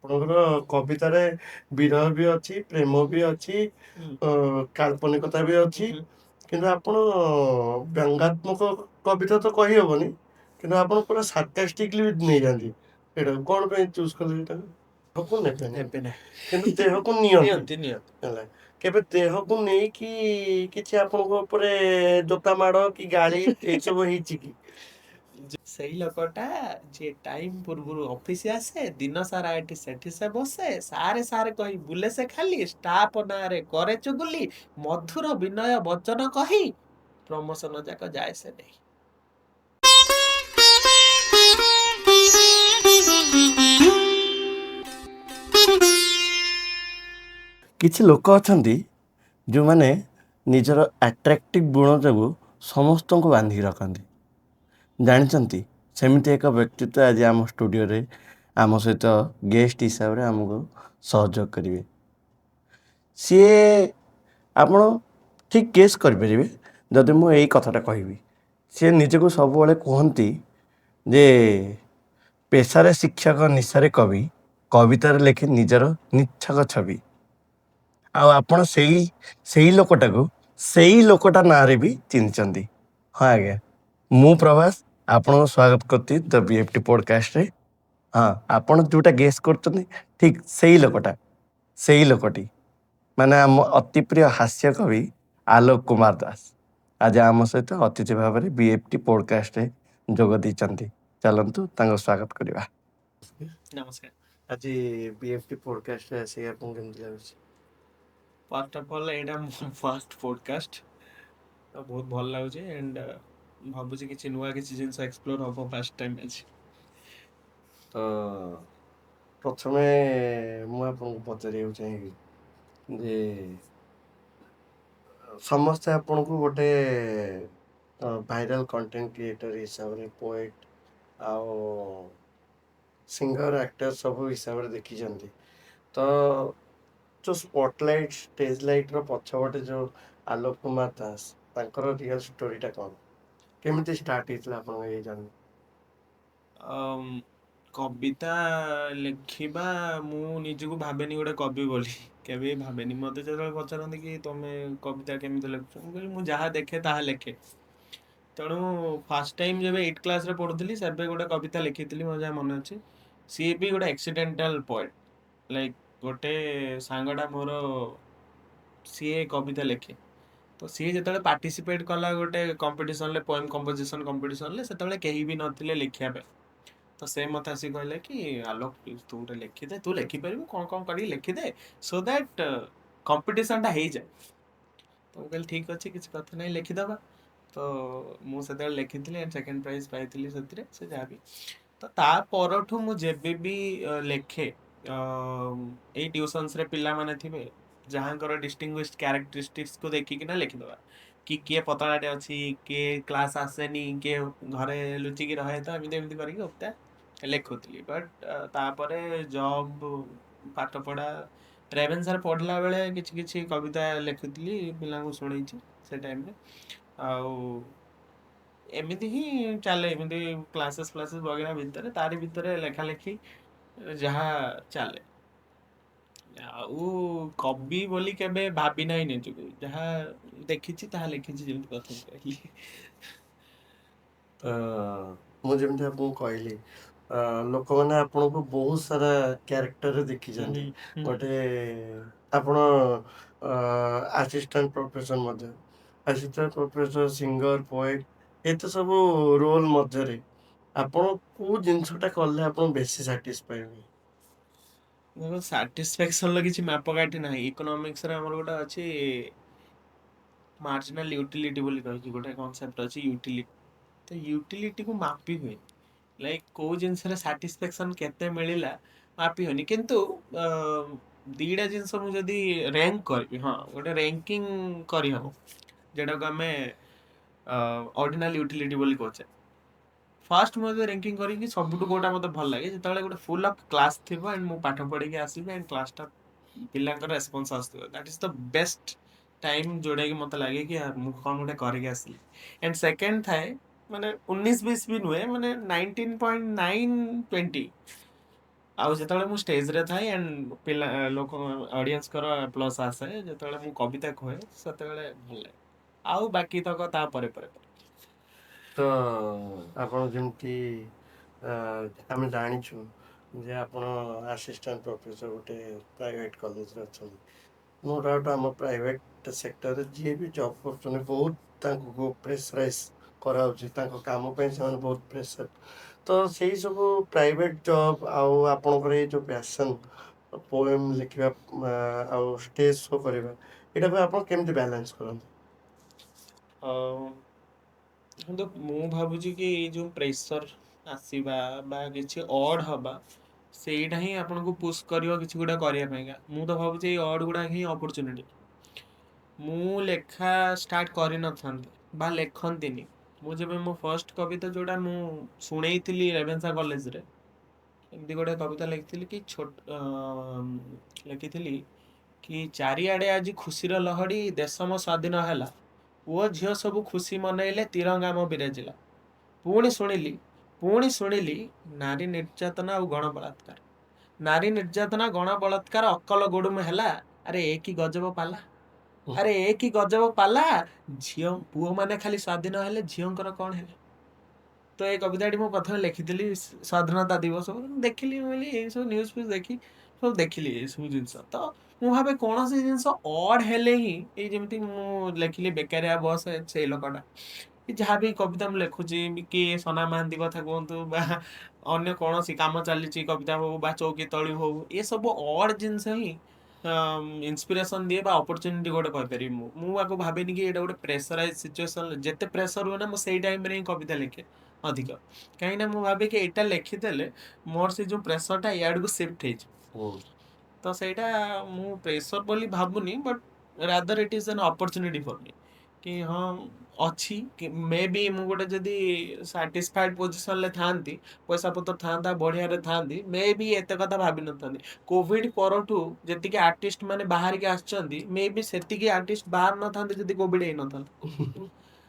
ଆପଣଙ୍କର କବିତାରେ ବିରହ ବି ଅଛି, ପ୍ରେମ ବି ଅଛି, ହୁଁ, କାଳ୍ପନିକତା ବି ଅଛି। ହୁଁ। କିନ୍ତୁ ଆପଣ ବ୍ୟଙ୍ଗାତ୍ମକ କବିତା ତ କହିହବନି, କିନ୍ତୁ ଆପଣ ପୁରା ସାର୍କାଷ୍ଟିକଲି ବି ନେଇଯାଆନ୍ତି। ଏଇଟାକୁ କଣ ପାଇଁ ଚୁଜ୍ କଲେ ଏଇଟାକୁ? ଦେହକୁ ନେବେନି, ନେବେ ନାହିଁ। କିନ୍ତୁ ଦେହକୁ ନିଅନ୍ତି। ନିଅନ୍ତି ନିଅନ୍ତି। ହେଲା, କେବେ ଦେହକୁ ନେଇକି କିଛି ଆପଣଙ୍କ ଉପରେ ଜୋତା ମାଡ଼ କି ଗାଳି ଏଇସବୁ ହେଇଛି କି? ସେଇ ଲୋକଟା ଯିଏ ଟାଇମ ପୂର୍ବରୁ ଅଫିସ ଆସେ, ଦିନ ସାରା ଏଠି ସେଠି ସେ ବସେ, ସାରେ ସାରେ କହି ବୁଲେ ସେ ଖାଲି, ଷ୍ଟାଫ ନାଁରେ କରେ ଚୁଗୁଲି, ମଧୁର ବିନୟ ବଚନ କହି ପ୍ରମୋସନ ଯାକ ଯାଏ ସେ ନେଇ। କିଛି ଲୋକ ଅଛନ୍ତି ଯେଉଁମାନେ ନିଜର ଆଟ୍ରାକ୍ଟିଭ ଗୁଣ ଯୋଗୁଁ ସମସ୍ତଙ୍କୁ ବାନ୍ଧିକି ରଖନ୍ତି। ଜାଣିଛନ୍ତି, ସେମିତି ଏକ ବ୍ୟକ୍ତିତ୍ୱ ଆଜି ଆମ ଷ୍ଟୁଡ଼ିଓରେ ଆମ ସହିତ ଗେଷ୍ଟ ହିସାବରେ ଆମକୁ ସହଯୋଗ କରିବେ। ସିଏ ଆପଣ ଠିକ୍ ଗେସ୍ କରିପାରିବେ ଯଦି ମୁଁ ଏଇ କଥାଟା କହିବି। ସିଏ ନିଜକୁ ସବୁବେଳେ କୁହନ୍ତି ଯେ ପେଶାରେ ଶିକ୍ଷକ, ନିଶାରେ କବି, କବିତାରେ ଲେଖି ନିଜର ନିଚ୍ଛକ ଛବି। ଆଉ ଆପଣ ସେଇ ଲୋକଟା ନାଁରେ ବି ଚିହ୍ନିଛନ୍ତି। ହଁ ଆଜ୍ଞା, ମୁଁ ପ୍ରଭାସ ଆପଣଙ୍କୁ ସ୍ୱାଗତ କରୁଛି ଦ BFT ପଡ଼କାଷ୍ଟରେ। ହଁ, ଆପଣ ଯେଉଁଟା ଗେସ୍ କରୁଛନ୍ତି ଠିକ୍ ସେଇ ଲୋକଟି ମାନେ ଆମ ଅତି ପ୍ରିୟ ହାସ୍ୟ କବି ଆଲୋକ କୁମାର ଦାସ ଆଜି ଆମ ସହିତ ଅତିଥି ଭାବରେ BFT ପଡ଼କାଷ୍ଟରେ ଯୋଗ ଦେଇଛନ୍ତି। ଚାଲନ୍ତୁ ତାଙ୍କୁ ସ୍ୱାଗତ କରିବା। ନମସ୍କାର। ଆଜି BFT ପଡ଼କାଷ୍ଟରେ ଆସିକି ଆପଣଙ୍କୁ କେମିତି ଲାଗୁଛି? ଫାର୍ଷ୍ଟ ଅଫ୍ ଅଲ୍ ଏଇଟା ମୋ ଫାର୍ଷ୍ଟ ପଡକାଷ୍ଟ, ତ ବହୁତ ଭଲ ଲାଗୁଛି ଆଣ୍ଡ ଭାବୁଛି କିଛି ନୂଆ କିଛି ଜିନିଷ ଏକ୍ସପ୍ଲୋର ହବ ଫାର୍ଷ୍ଟ ଟାଇମ୍ ଆଜି। ତ ପ୍ରଥମେ ମୁଁ ଆପଣଙ୍କୁ ପଚାରିବାକୁ ଚାହିଁବି ଯେ ସମସ୍ତେ ଆପଣଙ୍କୁ ଗୋଟେ ଭାଇରାଲ କଣ୍ଟେଣ୍ଟ କ୍ରିଏଟର ହିସାବରେ, ପୋଏଟ୍ ଆଉ ସିଙ୍ଗର, ଆକ୍ଟର ସବୁ ହିସାବରେ ଦେଖିଛନ୍ତି। ତ ଯେଉଁ ସ୍ପଟଲାଇଟ୍ ଷ୍ଟେଜ୍ ଲାଇଟ୍ର ପଛପଟେ ଯେଉଁ ଆଲୋକ କୁମାର ଦାସ, ତାଙ୍କର ରିଅଲ ଷ୍ଟୋରିଟା କ'ଣ? କେମିତି ଷ୍ଟାର୍ଟ ହେଇଥିଲା ଆପଣଙ୍କ ଏଇ ଜର୍ଣ୍ଣି? କବିତା ଲେଖିବା, ମୁଁ ନିଜକୁ ଭାବେନି ଗୋଟେ କବି ବୋଲି, କେବେ ବି ଭାବେନି। ମତେ ଯେତେବେଳେ ପଚାରନ୍ତି କି ତମେ କବିତା କେମିତି ଲେଖୁଛ, ମୁଁ କହିଲି ମୁଁ ଯାହା ଦେଖେ ତାହା ଲେଖେ। ତେଣୁ ଫାର୍ଷ୍ଟ ଟାଇମ୍ ଯେବେ 8th କ୍ଲାସରେ ପଢୁଥିଲି, ସେବେ ଗୋଟେ କବିତା ଲେଖିଥିଲି, ମୋର ଯାହା ମନେ ଅଛି। ସିଏ ବି ଗୋଟେ ଆକ୍ସିଡେଣ୍ଟାଲ ପଏଟ୍, ଲାଇକ୍ ଗୋଟେ ସାଙ୍ଗଟା ମୋର, ସିଏ କବିତା ଲେଖେ। ତ ସିଏ ଯେତେବେଳେ ପାର୍ଟିସିପେଟ୍ କଲା ଗୋଟେ କମ୍ପିଟିସନରେ, ପୋଏମ୍ କମ୍ପୋଜିସନ୍ କମ୍ପିଟିସନରେ, ସେତେବେଳେ କେହି ବି ନଥିଲେ ଲେଖିବା ପାଇଁ। ତ ସେ ମୋତେ ଆସିକି କହିଲେ କି ଆଲୋକ ପ୍ଲିଜ୍ ତୁ ଗୋଟେ ଲେଖିଦେ, ତୁ ଲେଖିପାରିବୁ, କ'ଣ କରିକି ଲେଖିଦେ, ସୋ ଦ୍ୟାଟ୍ କମ୍ପିଟିସନଟା ହେଇଯାଏ। ତ ମୁଁ କହିଲି ଠିକ୍ ଅଛି, କିଛି କଥା ନାହିଁ, ଲେଖିଦେବା। ତ ମୁଁ ସେତେବେଳେ ଲେଖିଥିଲି ଆଣ୍ଡ ସେକେଣ୍ଡ ପ୍ରାଇଜ୍ ପାଇଥିଲି ସେଥିରେ, ସେ ଯାହାବି। ତ ତା ପରଠୁ ମୁଁ ଯେବେ ବି ଲେଖେ, ଏଇ ଟ୍ୟୁସନ୍ସରେ ପିଲାମାନେ ଥିବେ ଯାହାଙ୍କର ଡିଷ୍ଟିଂଗୁଇଶ୍ଡ କ୍ୟାରେକ୍ଟରିଷ୍ଟିକ୍ସକୁ ଦେଖିକିନା ଲେଖିଦେବା, କି କିଏ ପତଳାଟେ ଅଛି, କିଏ କ୍ଲାସ୍ ଆସେନି, କିଏ ଘରେ ଲୁଚିକି ରହେ, ତ ଏମିତି ଏମିତି କରିକି କବିତା ଲେଖୁଥିଲି। ବଟ୍ ତାପରେ ଜବ୍, ପାଠପଢ଼ା, ରେଭେନ୍ସାରେ ପଢ଼ିଲା ବେଳେ କିଛି କିଛି କବିତା ଲେଖୁଥିଲି, ପିଲାଙ୍କୁ ଶୁଣେଇଛି ସେ ଟାଇମ୍ରେ। ଆଉ ଏମିତି ହିଁ ଚାଲେ, ଏମିତି କ୍ଲାସେସ୍ ଫ୍ଲାସେସ୍ ବଗେରା ଭିତରେ, ତାରି ଭିତରେ ଲେଖାଲେଖି ଯାହା ଚାଲେ। ଆଉ କବି ବୋଲି କେବେ ଭାବି ନାହିଁ ନିଜକୁ, ଯାହା ଦେଖିଛି ତାହା ଲେଖିଛି, ଯେମିତି ପ୍ରଥମେ କହିଲି। ତ ମୁଁ ଯେମିତି ଆପଣଙ୍କୁ କହିଲି, ଲୋକମାନେ ଆପଣଙ୍କୁ ବହୁତ ସାରା କ୍ୟାରେକ୍ଟରରେ ହୁଁ ଦେଖିଛନ୍ତି। ହୁଁ ଗୋଟେ ଆପଣ ଆସିଷ୍ଟାଣ୍ଟ ପ୍ରଫେସର ମଧ୍ୟ, ଆସିଷ୍ଟାଣ୍ଟ ପ୍ରଫେସର, ସିଙ୍ଗର, ପୋଏଟ୍, ଏତେ ସବୁ ରୋଲ୍ ମଧ୍ୟରେ ଆପଣ କୋଉ ଜିନିଷଟା କଲେ ଆପଣ ବେଶୀ ସାଟିସ୍ଫାଏ ହୁଏ? ଦେଖ, ସାଟିସ୍ଫ୍ୟାକ୍ସନର କିଛି ମାପକାଠି ନାହିଁ। ଇକୋନୋମିକ୍ସରେ ଆମର ଗୋଟେ ଅଛି ମାର୍ଜିନାଲ ୟୁଟିଲିଟି ବୋଲି କହିକି ଗୋଟେ କନସେପ୍ଟ ଅଛି, ୟୁଟିଲିଟି। ତ ୟୁଟିଲିଟିକୁ ମାପି ହୁଏନି, ଲାଇକ୍ କୋଉ ଜିନିଷରେ ସାଟିସ୍ଫ୍ୟାକ୍ସନ କେତେ ମିଳିଲା ମାପି ହୁଏନି। କିନ୍ତୁ ଦିଟା ଜିନିଷ ମୁଁ ଯଦି ର୍ୟାଙ୍କ କରିବି, ହଁ, ଗୋଟେ ର୍ୟାଙ୍କିଂ କରିହବ, ଯେଉଁଟାକୁ ଆମେ ଅର୍ଡିନାଲ ୟୁଟିଲିଟି ବୋଲି କହୁଛେ। ଫାର୍ଷ୍ଟ ମୁଁ ଯଦି ର୍ୟାଙ୍କିଂ କରିକି ସବୁଠୁ କୋଉଟା ମୋତେ ଭଲ ଲାଗେ, ଯେତେବେଳେ ଗୋଟେ ଫୁଲ୍ ଅଫ୍ କ୍ଲାସ୍ ଥିବ ଆଣ୍ଡ ମୁଁ ପାଠ ପଢ଼ିକି ଆସିବି ଆଣ୍ଡ କ୍ଲାସ୍ଟା ପିଲାଙ୍କର ରେସ୍ପନ୍ସ ଆସୁଥିବ, that is the best time, ଯୋଉଟାକି ମୋତେ ଲାଗେ କି ମୁଁ କ'ଣ ଗୋଟେ କରିକି ଆସିଲି। ଆଣ୍ଡ ସେକେଣ୍ଡ ଥାଏ, ମାନେ 19-20 ବି ନୁହେଁ, ମାନେ 19.920, ଆଉ ଯେତେବେଳେ ମୁଁ ଷ୍ଟେଜରେ ଥାଏ ଆଣ୍ଡ ପିଲା ଲୋକ ଅଡିଏନ୍ସଙ୍କର ପ୍ଲସ୍ ଆସେ ଯେତେବେଳେ ମୁଁ କବିତା କୁହେ ସେତେବେଳେ ଭଲ ଲାଗେ। ଆଉ ବାକି ତକ ତାପରେ ପରେ ତ ଆପଣ ଯେମିତି ଆମେ ଜାଣିଛୁ ଯେ ଆପଣ ଆସିଷ୍ଟାଣ୍ଟ ପ୍ରଫେସର ଗୋଟେ ପ୍ରାଇଭେଟ୍ କଲେଜରେ ଅଛନ୍ତି। नो ଡାଉଟ୍ ଆମ ପ୍ରାଇଭେଟ୍ ସେକ୍ଟରରେ ଯିଏ ବି ଜବ୍ କରୁଛନ୍ତି ବହୁତ ତାଙ୍କୁ ପ୍ରେସରାଇଜ୍ କରାହେଉଛି ତାଙ୍କ କାମ ପାଇଁ ସେମାନେ ବହୁତ ପ୍ରେସର। ତ ସେଇ ସବୁ ପ୍ରାଇଭେଟ୍ ଜବ୍ ଆଉ ଆପଣଙ୍କର ଏଇ ଯେଉଁ ପ୍ୟାସନ୍ ପୋଏମ୍ ଲେଖିବା ଆଉ ଷ୍ଟେଜ୍ ଶୋ କରିବା ଏଇଟାକୁ ଆପଣ କେମିତି ବାଲାନ୍ସ କରନ୍ତି? କିନ୍ତୁ ମୁଁ ଭାବୁଛି କି ଏଇ ଯୋଉ ପ୍ରେସର ଆସିବା ବା କିଛି ଅଡ୍ ହବା ସେଇଟା ହିଁ ଆପଣଙ୍କୁ ପୁsh କରିବ କିଛି ଗୋଟେ କରିବା ପାଇଁକା। ମୁଁ ତ ଭାବୁଛି ଏଇ ଅଡ୍ ଗୁଡା ହିଁ ଅପରଚୁନିଟି। ମୁଁ ଲେଖା ଷ୍ଟାର୍ଟ କରିନଥାନ୍ତି ବା ଲେଖନ୍ତିନି। ମୁଁ ଯେବେ ମୋ ଫର୍ଷ୍ଟ କବିତା ଯୋଉଟା ମୁଁ ଶୁଣେଇଥିଲି ରେଭେନ୍ସା କଲେଜରେ ଏମିତି ଗୋଟେ କବିତା ଲେଖିଥିଲି କି ଲେଖିଥିଲି କି ଚାରିଆଡେ ଆଜି ଖୁସିର ଲହଡି ଦେଶ ମୋ ସ୍ୱାଧୀନ ହେଲା। ପୁଅ ଝିଅ ସବୁ ଖୁସି ମନେଇଲେ ତିରଙ୍ଗା ମୋ ବିରାଜିଲା। ପୁଣି ଶୁଣିଲି ନାରୀ ନିର୍ଯାତନା ଆଉ ଗଣ ବଳାତ୍କାର। ନାରୀ ନିର୍ଯାତନା ଗଣ ବଳାତ୍କାର ଅକଲ ଗୋଡୁମ ହେଲା। ଆରେ ଏ କି ଗଜବ ପାଲା। ଆରେ ଏ କି ଗଜବ ପାଲା। ଝିଅ ପୁଅ ମାନେ ଖାଲି ସ୍ୱାଧୀନ ହେଲେ ଝିଅଙ୍କର କଣ ହେଲା? ତ ଏଇ କବିତାଟି ମୁଁ ପ୍ରଥମେ ଲେଖିଥିଲି ସ୍ୱାଧୀନତା ଦିବସ ଦେଖିଲି ମୁଁ କହିଲି ଏଇ ସବୁ ନ୍ୟୁଜ ଫ୍ୟୁଜ ଦେଖି ସବୁ ଦେଖିଲି ଏଇ ସବୁ ଜିନିଷ। ତ ମୁଁ ଭାବେ କୌଣସି ଜିନିଷ ଅଡ୍ ହେଲେ ହିଁ ଏଇ ଯେମିତି ମୁଁ ଲେଖିଲି ବେକାରିଆ ବସ୍ ସେଇ ଲୋକଟା କି ଯାହାବି କବିତା ମୁଁ ଲେଖୁଛି କି ସନା ମହାନ୍ତି କଥା କୁହନ୍ତୁ ବା ଅନ୍ୟ କୌଣସି କାମ ଚାଲିଛି କବିତା ହଉ ବା ଚୌକି ତଳି ହଉ ଏସବୁ ଅଡ୍ ଜିନିଷ ହିଁ ଇନ୍ସପିରେସନ ଦିଏ ବା ଅପରଚୁନିଟି ଗୋଟେ କହିପାରିବି। ମୁଁ ଆକୁ ଭାବେନି କି ଏଇଟା ଗୋଟେ ପ୍ରେସରାଇଜ ସିଚୁଏସନ ଯେତେ ପ୍ରେସର ହୁଏ ନା ମୁଁ ସେଇ ଟାଇମରେ ହିଁ କବିତା ଲେଖେ ଅଧିକ। କାହିଁକି ନା ମୁଁ ଭାବେ କି ଏଇଟା ଲେଖିଦେଲେ ମୋର ସେ ଯୋଉ ପ୍ରେସରଟା ଇଆଡକୁ ସିଫ୍ଟ ହେଇଯିବ। ତ ସେଇଟା ମୁଁ ପ୍ରେସର ବୋଲି ଭାବୁନି but rather it is an opportunity for me. କି ହଁ ଅଛି କି ମେ ବି ମୁଁ ଗୋଟେ ଯଦି ସାଟିସ୍ଫାଏଡ ପୋଜିସନରେ ଥାଆନ୍ତି ପଇସା ପତ୍ର ଥାଆନ୍ତା ବଢିଆରେ ଥାଆନ୍ତି ମେ ବି ଏତେ କଥା ଭାବିନଥାନ୍ତି। କୋଭିଡ ପରଠୁ ଯେତିକି ଆର୍ଟିଷ୍ଟ ମାନେ ବାହାରିକି ଆସିଛନ୍ତି ମେ ବି ସେତିକି ଆର୍ଟିଷ୍ଟ ବାହାରି ନଥାନ୍ତେ ଯଦି କୋଭିଡ ହେଇନଥାନ୍ତା।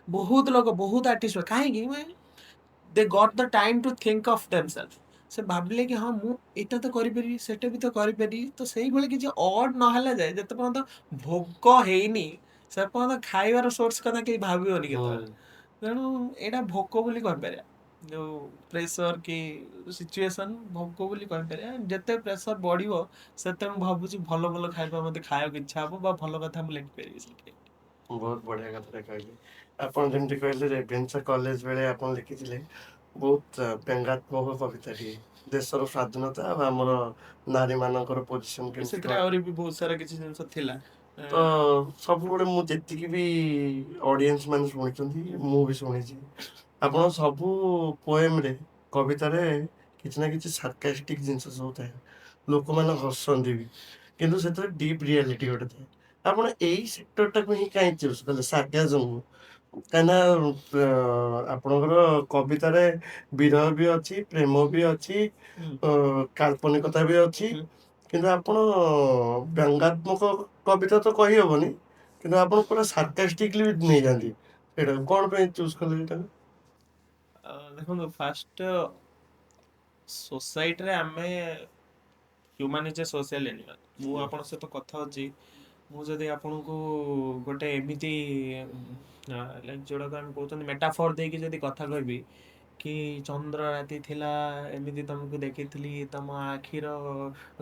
ବହୁତ ଲୋକ ବହୁତ ଆର୍ଟିଷ୍ଟ କାହିଁକି they got the time to think of themselves. ସେ ଭାବିଲେ କି ହଁ ମୁଁ ଏଇଟା ତ କରିପାରିବି ସେଇଟା ବି ତ କରିପାରିବି। ତ ସେଇଭଳି କିଛି ଅଡ୍ ନହେଲା ଯାଏ ଯେତେ ପର୍ଯ୍ୟନ୍ତ ଭୋକ ହେଇନି ସେ ପର୍ଯ୍ୟନ୍ତ ଖାଇବାର ସୋର୍ସ କଥା କେହି ଭାବିବନି କେତେବେଳେ। ତେଣୁ ଏଇଟା ଭୋକ ବୋଲି କହିପାରିବା। ଯୋଉ ପ୍ରେସର କି ସିଚୁଏସନ ଭୋଗ ବୋଲି କହିପାରିବା। ଯେତେ ପ୍ରେସର ବଢିବ ସେତେ ମୁଁ ଭାବୁଛି ଭଲ ଭଲ ଖାଇବା ମତେ ଖାଇବାକୁ ଇଚ୍ଛା ହବ ବା ଭଲ କଥା ମୁଁ ଲେଖିପାରିବି ସେଠି। ବହୁତ ବଢିଆ କଥାଟା କହିଲେ। ଆପଣ ଯେମିତି କହିଲେ ରେଭେନ୍ସା କଲେଜ ବେଳେ ଆପଣ ଲେଖିଥିଲେ ବହୁତ ବ୍ୟଙ୍ଗାତ୍ମକ କବିତାଟିଏ। ଦେଶର ସ୍ୱାଧୀନତା ଆଉ ଆମର ନାରୀମାନଙ୍କର ପୋଜିସନ କେମିତି ସେଥିରେ କଣ। ଆହୁରି ବି ବହୁତ ସାରା କିଛି ଜିନିଷ ଥିଲା। ତ ସବୁବେଳେ ମୁଁ ଯେତିକି ବି ଅଡ଼ିଏନ୍ସ ମାନେ ଶୁଣିଛନ୍ତି ମୁଁ ବି ଶୁଣିଛି ଆପଣ ସବୁ ପୋଏମରେ କବିତାରେ କିଛି ନା କିଛି ସାର୍କାଷ୍ଟିକ୍ ଜିନିଷ ସବୁ ଥାଏ। ଲୋକମାନେ ହସନ୍ତି ବି କିନ୍ତୁ ସେଥିରେ ଡିପ୍ ରିଆଲିଟି ଗୋଟେ ଥାଏ। ଆପଣ ଏଇ ସେକ୍ଟରଟାକୁ ହିଁ କାହିଁ ଚୁଜ୍ କଲେ ସାର୍କାଜମକୁ? କାହିଁକିନା ଆପଣଙ୍କର କବିତାରେ ବିରହ ବି ଅଛି ପ୍ରେମ ବି ଅଛି ହୁଁ କାଳ୍ପନିକତା ବି ଅଛି ହୁଁ। କିନ୍ତୁ ଆପଣ ବ୍ୟଙ୍ଗାତ୍ମକ କବିତା ତ କହିହବନି କିନ୍ତୁ ଆପଣ ପୁରା ସାର୍କାଷ୍ଟିକଲି ବି ନେଇଯାଆନ୍ତି ସେଇଟା କଣ ପାଇଁ ଚୁଜ୍ କଲେ ଏଇଟାକୁ? ଦେଖନ୍ତୁ ଫାଷ୍ଟ ସୋସାଇଟିରେ ଆମେ human is a social animal. ମୁଁ ଆପଣଙ୍କ ସହିତ କଥା ହଉଛି ମୁଁ ଯଦି ଆପଣଙ୍କୁ ଗୋଟେ ଏମିତି ଯୋଉଟାକୁ ଆମେ କହୁଛନ୍ତି ମେଟାଫର ଦେଇକି ଯଦି କଥା କହିବି କି ଚନ୍ଦ୍ର ରାତି ଥିଲା ଏମିତି ତମକୁ ଦେଖିଥିଲି ତମ ଆଖିର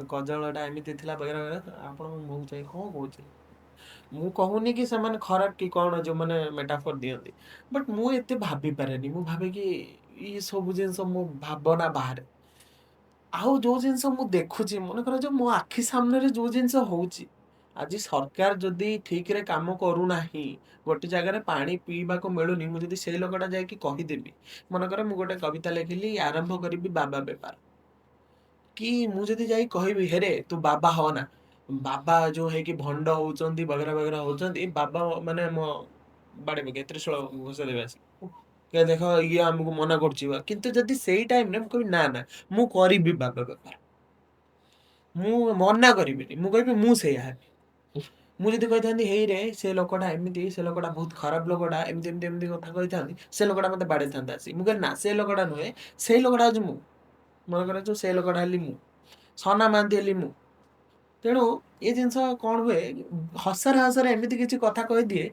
କଜଳ ଟା ଏମିତି ଥିଲା ବଗେରା ବଗେରା ଆପଣଙ୍କୁ ମୁହଁ ଚାହିଁ କଣ କହୁଛି। ମୁଁ କହୁନି କି ସେମାନେ ଖରାପ କି କଣ ଯୋଉମାନେ ମେଟାଫର ଦିଅନ୍ତି ବଟ୍ ମୁଁ ଏତେ ଭାବି ପାରେନି। ମୁଁ ଭାବେ କି ଏଇ ସବୁ ଜିନିଷ ମୋ ଭାବନା ବାହାରେ। ଆଉ ଯୋଉ ଜିନିଷ ମୁଁ ଦେଖୁଛି ମନେକର ଯୋଉ ମୋ ଆଖି ସାମ୍ନାରେ ଯୋଉ ଜିନିଷ ହଉଛି ଆଜି ସରକାର ଯଦି ଠିକ ରେ କାମ କରୁନାହିଁ ଗୋଟେ ଜାଗାରେ ପାଣି ପିଇବାକୁ ମିଳୁନି ମୁଁ ଯଦି ସେଇ ଲୋକଟା ଯାଇକି କହିଦେବି ମନେକର ମୁଁ ଗୋଟେ କବିତା ଲେଖିଲି ଆରମ୍ଭ କରିବି ବାବା ବେପାର କି ମୁଁ ଯଦି ଯାଇ କହିବି ହେରେ ତୁ ବାବା ହଅନା ବାବା ଯୋଉ ହେଇକି ଭଣ୍ଡ ହଉଛନ୍ତି ବଗେରା ବଗେରା ହଉଛନ୍ତି ବାବା ମାନେ ମୋ ବାଡେଇବେ କି ତ୍ରିଶୂଳ ଘୋଷେଇ ଦେବେ ଆସିକି। କେ ଦେଖ ଇଏ ଆମକୁ ମନା କରୁଛି ବା କିନ୍ତୁ ଯଦି ସେଇ ଟାଇମରେ ମୁଁ କହିବି ନା ନା ମୁଁ କରିବି ବାବା ବେପାର ମୁଁ ମନା କରିବିନି ମୁଁ କହିବି ମୁଁ ସେଇଆ ହେବି। ମୁଁ ଯଦି କହିଥାନ୍ତି ହେଇରେ ସେ ଲୋକଟା ଏମିତି ସେ ଲୋକଟା ବହୁତ ଖରାପ ଲୋକଟା ଏମିତି ଏମିତି ଏମିତି କଥା କହିଥାନ୍ତି ସେ ଲୋକଟା ମତେ ବାଡେଇଥାନ୍ତା ଆସିକି। ମୁଁ କହିଲି ନା ସେ ଲୋକଟା ନୁହେଁ ସେଇ ଲୋକଟା ହଉଛି ମୁଁ। ମନେକର ଯୋଉ ସେଇ ଲୋକଟା ହେଲି ମୁଁ। ସନା ମହାନ୍ତି ହେଲି ମୁଁ। ତେଣୁ ଏ ଜିନିଷ କ'ଣ ହୁଏ, ହସରେ ହସରେ ଏମିତି କିଛି କଥା କହିଦିଏ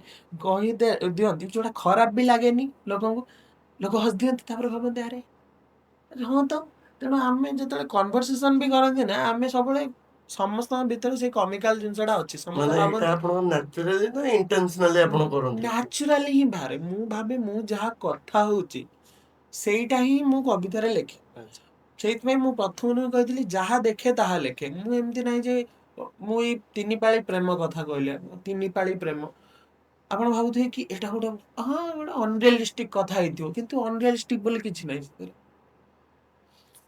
ଦିଅନ୍ତି ଯୋଉଟା ଖରାପ ବି ଲାଗେନି ଲୋକଙ୍କୁ। ଲୋକ ହସି ଦିଅନ୍ତି, ତାପରେ ଭାବନ୍ତି ଆରେ ହଁ ତ। ତେଣୁ ଆମେ ଯେତେବେଳେ କନଭରସେସନ୍ ବି କରନ୍ତି ନା, ଆମେ ସବୁବେଳେ ସମସ୍ତଙ୍କ ଭିତରେ ସେଇ କମିକାଲ ଜିନିଷଟା ଅଛି। ସମସ୍ତେ ମାନେ ଏଇଟା ଭାବନ୍ତି ଆପଣଙ୍କ ନ୍ୟାଚୁରାଲି ନା ଇଣ୍ଟେନସନାଲି ଆପଣ କରନ୍ତି? ନ୍ୟାଚୁରାଲି ହିଁ ବାହାରେ। ମୁଁ ଭାବେ ମୁଁ ଯାହା କଥା ହଉଛି ସେଇଟା ହିଁ ମୁଁ କବିତାରେ ଲେଖେ। ଆଚ୍ଛା। ସେଇଥିପାଇଁ ମୁଁ ପ୍ରଥମରୁ କହିଥିଲି ଯାହା ଦେଖେ ତାହା ଲେଖେ। ମୁଁ ଏମିତି ନାହିଁ ଯେ ମୁଁ ଏଇ 3 ପାଳି ପ୍ରେମ କଥା କହିଲେ, 3 ପାଳି ପ୍ରେମ ଆପଣ ଭାବୁଥିବେ କି ଏଇଟା ଗୋଟେ ଅନରିଆଲିଷ୍ଟିକ କଥା ହେଇଥିବ, କିନ୍ତୁ ଅନରିଆଲିଷ୍ଟିକ ବୋଲି କିଛି ନାହିଁ ସେଥିରେ।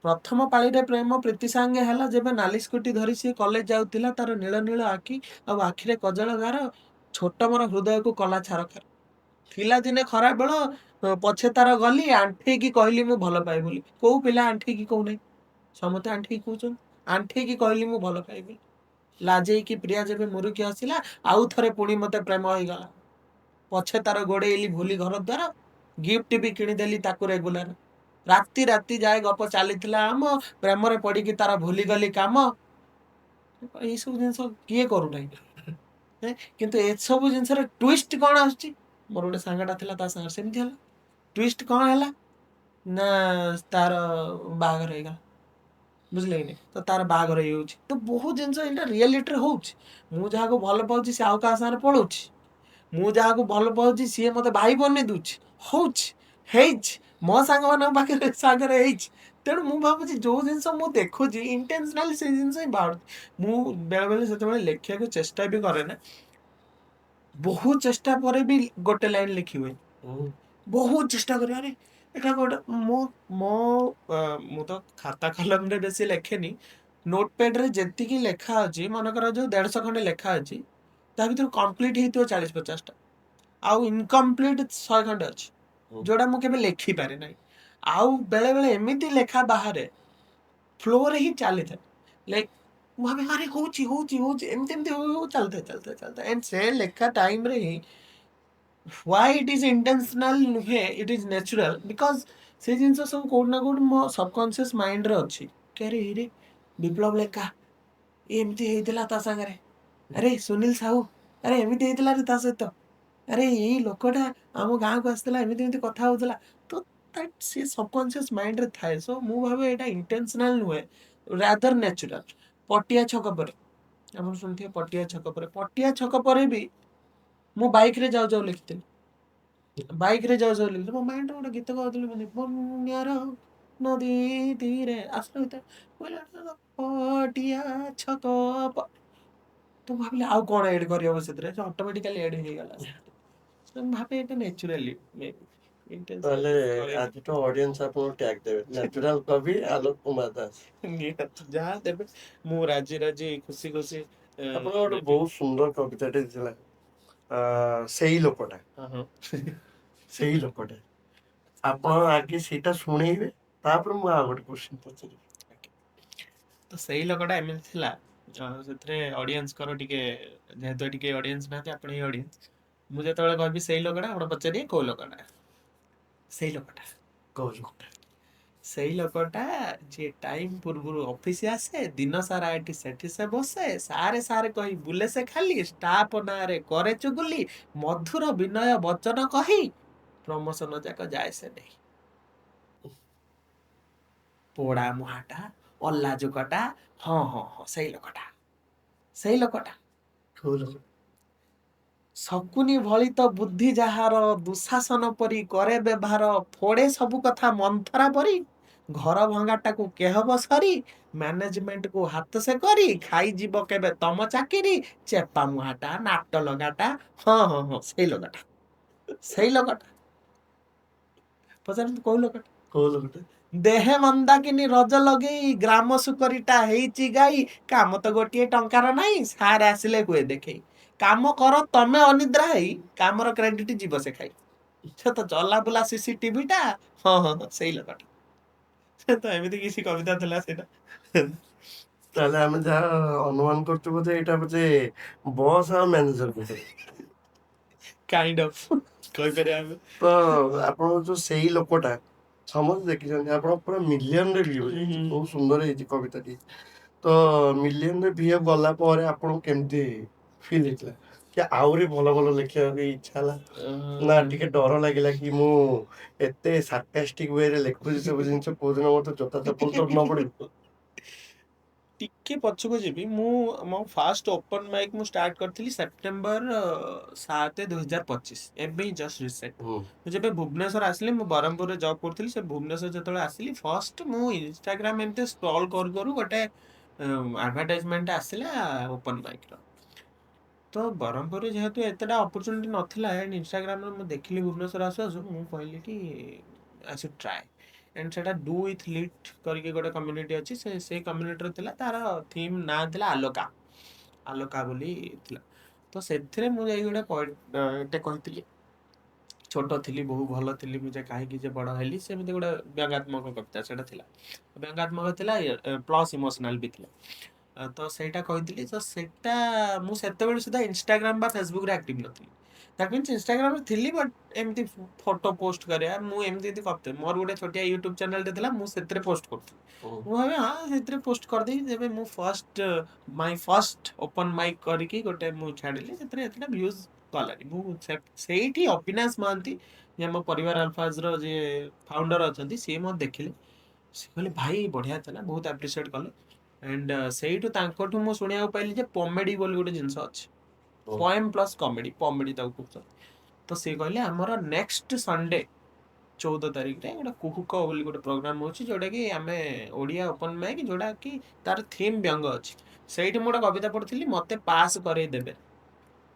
ପ୍ରଥମ ପାଳିରେ ପ୍ରେମ ପ୍ରୀତି ସାଙ୍ଗେ ହେଲା ଯେବେ ନାଲି ସ୍କୁଟି ଧରି ସିଏ କଲେଜ ଯାଉଥିଲା, ତାର ନୀଳ ନୀଳ ଆଖି ଆଉ ଆଖିରେ କଜଳ ଗାର, ଛୋଟ ମୋର ହୃଦୟକୁ କଲା ଛାରଖାର। ଥିଲା ଦିନେ ଖରା ବେଳ, ପଛେ ତାର ଗଲି, ଆଣ୍ଠେଇକି କହିଲି ମୁଁ ଭଲ ପାଏ ବୋଲି। କୋଉ ପିଲା ଆଣ୍ଠେଇକି କହୁନାହିଁ? ସମସ୍ତେ ଆଣ୍ଠେଇକି କହୁଛନ୍ତି। ଆଣ୍ଠେଇକି କହିଲି ମୁଁ ଭଲ ପାଏ ବୋଲି। ଲାଜେଇକି ପ୍ରିୟା ଯେବେ ମୁରୁକି ଆସିଲା, ଆଉ ଥରେ ପୁଣି ମତେ ପ୍ରେମ ହେଇଗଲା। ପଛେ ତାର ଗୋଡେଇଲି ଭୁଲି ଘର ଦ୍ୱାର, ଗିଫ୍ଟ ବି କିଣିଦେଲି ତାକୁ ରେଗୁଲାର। ରାତି ରାତି ଯାଏ ଗପ ଚାଲିଥିଲା ଆମ, ପ୍ରେମରେ ପଡିକି ତାର ଭୁଲିଗଲି କାମ। ଏଇସବୁ ଜିନିଷ କିଏ କରୁନାହିଁ? କିନ୍ତୁ ଏସବୁ ଜିନିଷରେ ଟ୍ୱିଷ୍ଟ କ'ଣ ଆସୁଛି? ମୋର ଗୋଟେ ସାଙ୍ଗଟା ଥିଲା, ତା ସାଙ୍ଗରେ ସେମିତି ହେଲା। ଟ୍ୱିଷ୍ଟ କ'ଣ ହେଲା ନା ତାର ବାହାଘର ହେଇଗଲା। ବୁଝିଲେ କି ନାହିଁ? ତ ତାର ବାହାଘର ହେଇଯାଉଛି। ତ ବହୁତ ଜିନିଷ ଏଇଟା ରିଆଲିଟିରେ ହଉଛି। ମୁଁ ଯାହାକୁ ଭଲ ପାଉଛି ସେ ଆଉ କାହା ସାଙ୍ଗରେ ପଳଉଛି। ମୁଁ ଯାହାକୁ ଭଲ ପାଉଛି ସିଏ ମତେ ଭାଇ ବନେଇ ଦଉଛି। ହଉଛି, ହେଇଛି, ମୋ ସାଙ୍ଗମାନଙ୍କ ପାଖରେ ସାଙ୍ଗରେ ହେଇଛି। ତେଣୁ ମୁଁ ଭାବୁଛି ଯୋଉ ଜିନିଷ ମୁଁ ଦେଖୁଛି ଇଣ୍ଟେନସନାଲି ସେଇ ଜିନିଷ ହିଁ ବାହାରୁଛି। ମୁଁ ବେଳେବେଳେ ସେତେବେଳେ ଲେଖିବାକୁ ଚେଷ୍ଟା ବି କରେ ନା, ବହୁତ ଚେଷ୍ଟା ପରେ ବି ଗୋଟେ ଲାଇନ ଲେଖି ହୁଏ। ବହୁତ ଚେଷ୍ଟା କରେ, ଆରେ ଏଟା ଗୋଟେ ମୁଁ ତ ଖାତା କଲମରେ ବେଶୀ ଲେଖେନି। ନୋଟ ପ୍ୟାଡରେ ଯେତିକି ଲେଖା ଅଛି, ମନେକର ଯୋଉ 150 ଖଣ୍ଡେ ଲେଖା ଅଛି, ତା ଭିତରୁ କମ୍ପ୍ଲିଟ ହେଇଥିବ 40-50ଟା, ଆଉ ଇନକମ୍ପ୍ଲିଟ 100 ଖଣ୍ଡେ ଅଛି ଯୋଉଟା ମୁଁ କେବେ ଲେଖିପାରେ ନାହିଁ। ଆଉ ବେଳେବେଳେ ଏମିତି ଲେଖା ବାହାରେ, ଫ୍ଲୋରେ ହିଁ ଚାଲିଥାଏ। ଲାଇକ୍ ମୁଁ ଭାବେ ଆରେ ହଉଛି ହଉଛି ହଉଛି, ଏମିତି ଏମିତି ଚାଲିଥାଏ। ଏଣ୍ଡ ସେ ଲେଖା ଟାଇମରେ ହିଁ why it is intentional ନୁହେଁ, it is natural, because ସେ ଜିନିଷ ସବୁ କୋଉଠି ନା କୋଉଠି ମୋ ସବକନସିୟସ୍ ମାଇଣ୍ଡରେ ଅଛି। ଆରେ ଏଇରେ ବିପ୍ଳବ ଲେଖା ଏମିତି ହେଇଥିଲା ତା ସାଙ୍ଗରେ, ଆରେ ସୁନୀଲ ସାହୁ ଆରେ ଏମିତି ହେଇଥିଲା ରେ ତା ସହିତ, ଆରେ ଏଇ ଲୋକଟା ଆମ ଗାଁକୁ ଆସିଥିଲା, ଏମିତି ଏମିତି କଥା ହଉଥିଲା। ତ ସେ ସବକନସିୟସ୍ ମାଇଣ୍ଡରେ ଥାଏ। ସୋ ମୁଁ ଭାବେ ଏଇଟା ଇଣ୍ଟେନସନାଲ ନୁହେଁ, ରାଦର ନ୍ୟାଚୁରାଲ। ପଟିଆ ଛକ ପରେ ଆପଣ ଶୁଣିଥିବେ, ପଟିଆ ଛକ ପରେ ବି ମୁଁ ବାଇକରେ ଯାଉ ଯାଉ ଲେଖିଥିଲି। ମୋ ମାଇଣ୍ଡରେ ଗୋଟେ ଗୀତ ଗାଉଥିଲି, ମାନେ ବନ୍ୟାର ନଦୀ ତୀରେ ଆସିଲା ଭିତରେ ପଟିଆ ଛକ ତ ଭାବିଲି ଆଉ କ'ଣ ଏଡ୍ କରିହବ ସେଥିରେ, ଅଟୋମେଟିକାଲି ଏଡ୍ ହେଇଗଲା। ମୁଁ ଭାବେ ଏଇଟା ନ୍ୟାଚୁରାଲି ତାହେଲେ ଆଜିଠୁ ଅଡିଏନ୍ସ ଆପଣଙ୍କୁ ଟ୍ୟାଗ ଦେବେ, ନ୍ୟାଚୁରାଲ କବି ଆଲୋକ କୁମାର ଦାସ। ଯାହା ଦେବେ ମୁଁ ରାଜି ଖୁସି ଖୁସି। ଆପଣଙ୍କ ଗୋଟେ ବହୁତ ସୁନ୍ଦର କବିତାଟେ ଥିଲା, ସେଇ ଲୋକଟା। ସେଇ ଲୋକଟା ଆପଣ ଆଗେ ସେଇଟା ଶୁଣେଇବେ, ତାପରେ ମୁଁ ଆଉ ଗୋଟେ କ୍ୱେଶ୍ଚନ ପଚାରିବି। ତ ସେଇ ଲୋକଟା ଏମିତି ଥିଲା, ସେଥିରେ ଅଡିଏନ୍ସଙ୍କର ଟିକେ, ଯେହେତୁ ଟିକେ ଅଡିଏନ୍ସ ନାହାନ୍ତି, ଆପଣ ହିଁ ଅଡିଏନ୍ସ। ମୁଁ ଯେତେବେଳେ କହିବି ସେଇ ଲୋକଟା, ଆପଣ ପଚାରିବେ କୋଉ ଲୋକଟା? ସେଇ ଲୋକଟା ଯିଏ ଟାଇମ ପୂର୍ବରୁ ଅଫିସ ଆସେ, ଦିନ ସାରା ଏଠି ସେଠି ସେ ବସେ, ସାରେ ସାରେ କହି ବୁଲେ ସେ ଖାଲି, ଷ୍ଟାଫ ନାଁରେ କରେ ଚୁଗୁଲି, ମଧୁର ବିନୟ ବଚନ କହି ପ୍ରମୋସନ ଯାକ ଯାଏ ସେ ନେଇ। ପୋଡା ମୁହାଁଟା, ଅଲାଜୁକଟା, ହଁ ସେଇ ଲୋକଟା। ଶକୁନି ଭଳି ତ ବୁଦ୍ଧି ଯାହାର, ଦୁଶାସନ ପରି କରେ ବ୍ୟବହାର, ଫୋଡେ ସବୁ କଥା ମନ୍ଥରା ପରି, ଘର ଭଙ୍ଗାଟାକୁ କେହବ ସରି, ମ୍ୟାନେଜମେଣ୍ଟକୁ ହାତ ସେ କରି, ଖାଇଯିବ କେବେ ତମ ଚାକିରି, ଚେପା ମୁହାଁଟା, ନାଟ ଲଗାଟା, ହଁ ସେଇ ଲୋକଟା। ପଚାରନ୍ତୁ କୋଉ ଲୋକଟା? ଦେହେ ମନ୍ଦାକିନି ରଜ ଲଗେଇ, ଗ୍ରାମ ସୁକରିଟା ହେଇଛି ଗାଇ, କାମ ତ ଗୋଟିଏ ଟଙ୍କାର ନାହିଁ, ସାର୍ ଆସିଲେ ହୁଏ ଦେଖେଇ, କାମ କର ତମେ ଅନିଦ୍ରା ହେଇ, କାମର କ୍ରେଡିଟ ଯିବ ସେ ଖାଇ, ସେ ତ ଚଲା ବୁଲା CCTVଟା, ହଁ ସେଇ ଲୋକଟା। ସେ ତ ଏମିତି କିଛି କବିତା ଥିଲା ସେଇଟା। ତାହେଲେ ଆମେ ଯାହା ଅନୁମାନ କରୁଛୁ ବୋଧେ ଏଇଟା ବୋଧେ ବସ୍ ଆଉ ମ୍ୟାନେଜର ଭିତରେ କାଇଣ୍ଡ ଅଫ କହିପାରିବା ଆମେ। ତ ଆପଣଙ୍କ ଯୋଉ ସେଇ ଲୋକଟା ସମସ୍ତେ ଦେଖିଛନ୍ତି, ଆପଣ ପୁରା ମିଲିୟନରେ ଭ୍ୟୁ ହେଇଛି, ବହୁତ ସୁନ୍ଦର ହେଇଛି କବିତାଟି। ତ ତ ମିଲିୟନରେ ଭିଉ ଗଲା ପରେ ଆପଣଙ୍କୁ କେମିତି ଫିଲ୍ ହେଇଥିଲା କି ଆହୁରି ଭଲ ଭଲ ଲେଖିବାକୁ ଇଚ୍ଛା ହେଲା ନା ଟିକେ ଡର ଲାଗିଲା କି ମୁଁ ଏତେ ସାର୍କାଷ୍ଟିକ ୱେରେ ଲେଖୁଛି ସବୁ ଜିନିଷ କୋଉଦିନ ମତେ ଜୋତା ଚପଲ ତ ନ ପଡିବ? ଟିକେ ପଛକୁ ଯିବି। ମୁଁ ମୋ ଫାଷ୍ଟ ଓପନ ମାଇକ୍ ମୁଁ ଷ୍ଟାର୍ଟ କରିଥିଲି ସେପ୍ଟେମ୍ବର 7 2025, ଏବେ ହିଁ ଜଷ୍ଟ ରିସେଣ୍ଟ। ହୁଁ ମୁଁ ଯେବେ ଭୁବନେଶ୍ୱର ଆସିଲି, ମୁଁ ବ୍ରହ୍ମପୁରରେ ଜବ୍ କରୁଥିଲି, ସେ ଭୁବନେଶ୍ୱର ଯେତେବେଳେ ଆସିଲି ଫାଷ୍ଟ ମୁଁ ଇନଷ୍ଟାଗ୍ରାମ ଏମିତି ସ୍କ୍ରଲ୍ କରୁ କରୁ ଗୋଟେ ଆଡଭର୍ଟାଇଜମେଣ୍ଟ ଆସିଲା ଓପନ ମାଇକ୍ର। ତ ବ୍ରହ୍ମପୁରରେ ଯେହେତୁ ଏତେଟା ଅପରଚୁନିଟି ନଥିଲା, ଆଣ୍ଡ ଇନଷ୍ଟାଗ୍ରାମରେ ମୁଁ ଦେଖିଲି ଭୁବନେଶ୍ୱର ଆସୁ ଆସୁ, ମୁଁ କହିଲି କି ଆଇ ସୁଡ୍ ଟ୍ରାଏ। ଆଣ୍ଡ ସେଟା ଡୁ ୱିଥ୍ ଲିଟ୍ କରିକି ଗୋଟେ କମ୍ୟୁନିଟି ଅଛି, ସେଇ କମ୍ୟୁନିଟିର ଥିଲା, ତାର ଥିମ୍ ନାଁ ଥିଲା ଆଲୋକା। ଆଲୋକା ବୋଲି ଥିଲା। ତ ସେଥିରେ ମୁଁ ଯାଇକି ଗୋଟେ କହିଥିଲି, ଛୋଟ ଥିଲି ବହୁ ଭଲ ଥିଲି ମୁଁ ଯେ କାହିଁକି ଯେ ବଡ଼ ହେଲି, ସେମିତି ଗୋଟେ ବ୍ୟଙ୍ଗାତ୍ମକ କବିତା ସେଟା ଥିଲା। ବ୍ୟଙ୍ଗାତ୍ମକ ଥିଲା ପ୍ଲସ୍ ଇମୋସନାଲ ବି ଥିଲା। ତ ସେଇଟା କହିଥିଲି। ତ ସେଇଟା ମୁଁ ସେତେବେଳେ ସୁଦ୍ଧା ଇନଷ୍ଟାଗ୍ରାମ ବା ଫେସବୁକରେ ଆକ୍ଟିଭ ନଥିଲି। ଦ୍ୟାଟ୍ ମିନ୍ସ ଇନଷ୍ଟାଗ୍ରାମରେ ଥିଲି, ବଟ୍ ଏମିତି ଫଟୋ ପୋଷ୍ଟ କରିବା, ମୁଁ ଏମିତି କରିଥିଲି। ମୋର ଗୋଟେ ଛୋଟିଆ ୟୁଟ୍ୟୁବ ଚ୍ୟାନେଲଟେ ଥିଲା, ମୁଁ ସେଥିରେ ପୋଷ୍ଟ କରୁଥିଲି। ମୁଁ ଭାବେ ହଁ ସେଥିରେ ପୋଷ୍ଟ କରିଦେବି। ଯେବେ ମୁଁ ମାଇ ଫାଷ୍ଟ ଓପନ ମାଇକ୍ କରିକି ଗୋଟେ ମୁଁ ଛାଡ଼ିଲି, ସେଥିରେ ଏତେଟା ଭ୍ୟୁଜ୍ ଗଲାନି। ମୁଁ ସେଇଠି ଅବିନାଶ ମହାନ୍ତି, ଯେ ଆମ ପରିବାର ଆଲଫାଜର ଯିଏ ଫାଉଣ୍ଡର ଅଛନ୍ତି, ସିଏ ମୋତେ ଦେଖିଲେ। ସିଏ କହିଲେ ଭାଇ ବଢ଼ିଆ ଥିଲା, ବହୁତ ଆପ୍ରିସିଏଟ୍ କଲେ। ଆଣ୍ଡ ସେଇଠୁ ତାଙ୍କଠୁ ମୁଁ ଶୁଣିବାକୁ ପାଇଲି ଯେ ପମେଡି ବୋଲି ଗୋଟେ ଜିନିଷ ଅଛି। ପଏମ୍ ପ୍ଲସ୍ କମେଡି, ପମେଡି ତାକୁ କହୁଛନ୍ତି। ତ ସିଏ କହିଲେ ଆମର ନେକ୍ସଟ ସଣ୍ଡେ 14 ତାରିଖରେ ଗୋଟେ କୁହୁକ ବୋଲି ଗୋଟେ ପ୍ରୋଗ୍ରାମ ହେଉଛି, ଯୋଉଟାକି ଆମେ ଓଡ଼ିଆ ଓପନ ମାଇକ୍, ଯୋଉଟାକି ତାର ଥିମ୍ ବ୍ୟଙ୍ଗ ଅଛି। ସେଇଠି ମୁଁ ଗୋଟେ କବିତା ପଢ଼ିଥିଲି, ମୋତେ ପାସ୍ କରେଇ ଦେବେ।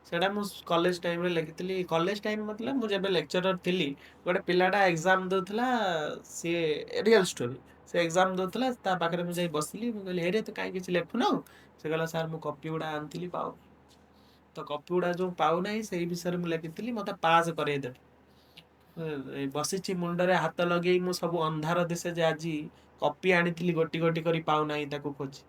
ସେଇଟା ମୁଁ କଲେଜ ଟାଇମରେ ଲେଖିଥିଲି। କଲେଜ ଟାଇମ ମତଲବ ମୁଁ ଯେବେ ଲେକ୍ଚରର ଥିଲି, ଗୋଟେ ପିଲାଟା ଏକ୍ଜାମ ଦେଉଥିଲା, ସିଏ ରିଅଲ ଷ୍ଟୋରି। ସେ ଏକ୍ଜାମ ଦେଉଥିଲା, ତା ପାଖରେ ମୁଁ ଯାଇ ବସିଲି। ମୁଁ କହିଲି ଏରେ ତୁ କାହିଁ କିଛି ଲେଖୁନୁ? ସେ କହିଲା ସାର୍ ମୁଁ କପି ଗୁଡ଼ା ଆଣିଥିଲି ପାଉନି। ତ କପି ଗୁଡ଼ା ଯୋଉ ପାଉନାହିଁ, ସେଇ ବିଷୟରେ ମୁଁ ଲେଖିଥିଲି, ମୋତେ ପାସ୍ କରେଇଦେବେ। ବସିଛି ମୁଣ୍ଡରେ ହାତ ଲଗେଇ ମୁଁ, ସବୁ ଅନ୍ଧାର ଦିଶେ ଯେ ଆଜି, କପି ଆଣିଥିଲି ଗୋଟି ଗୋଟି କରି ପାଉନାହିଁ ତାକୁ ଖୋଜି।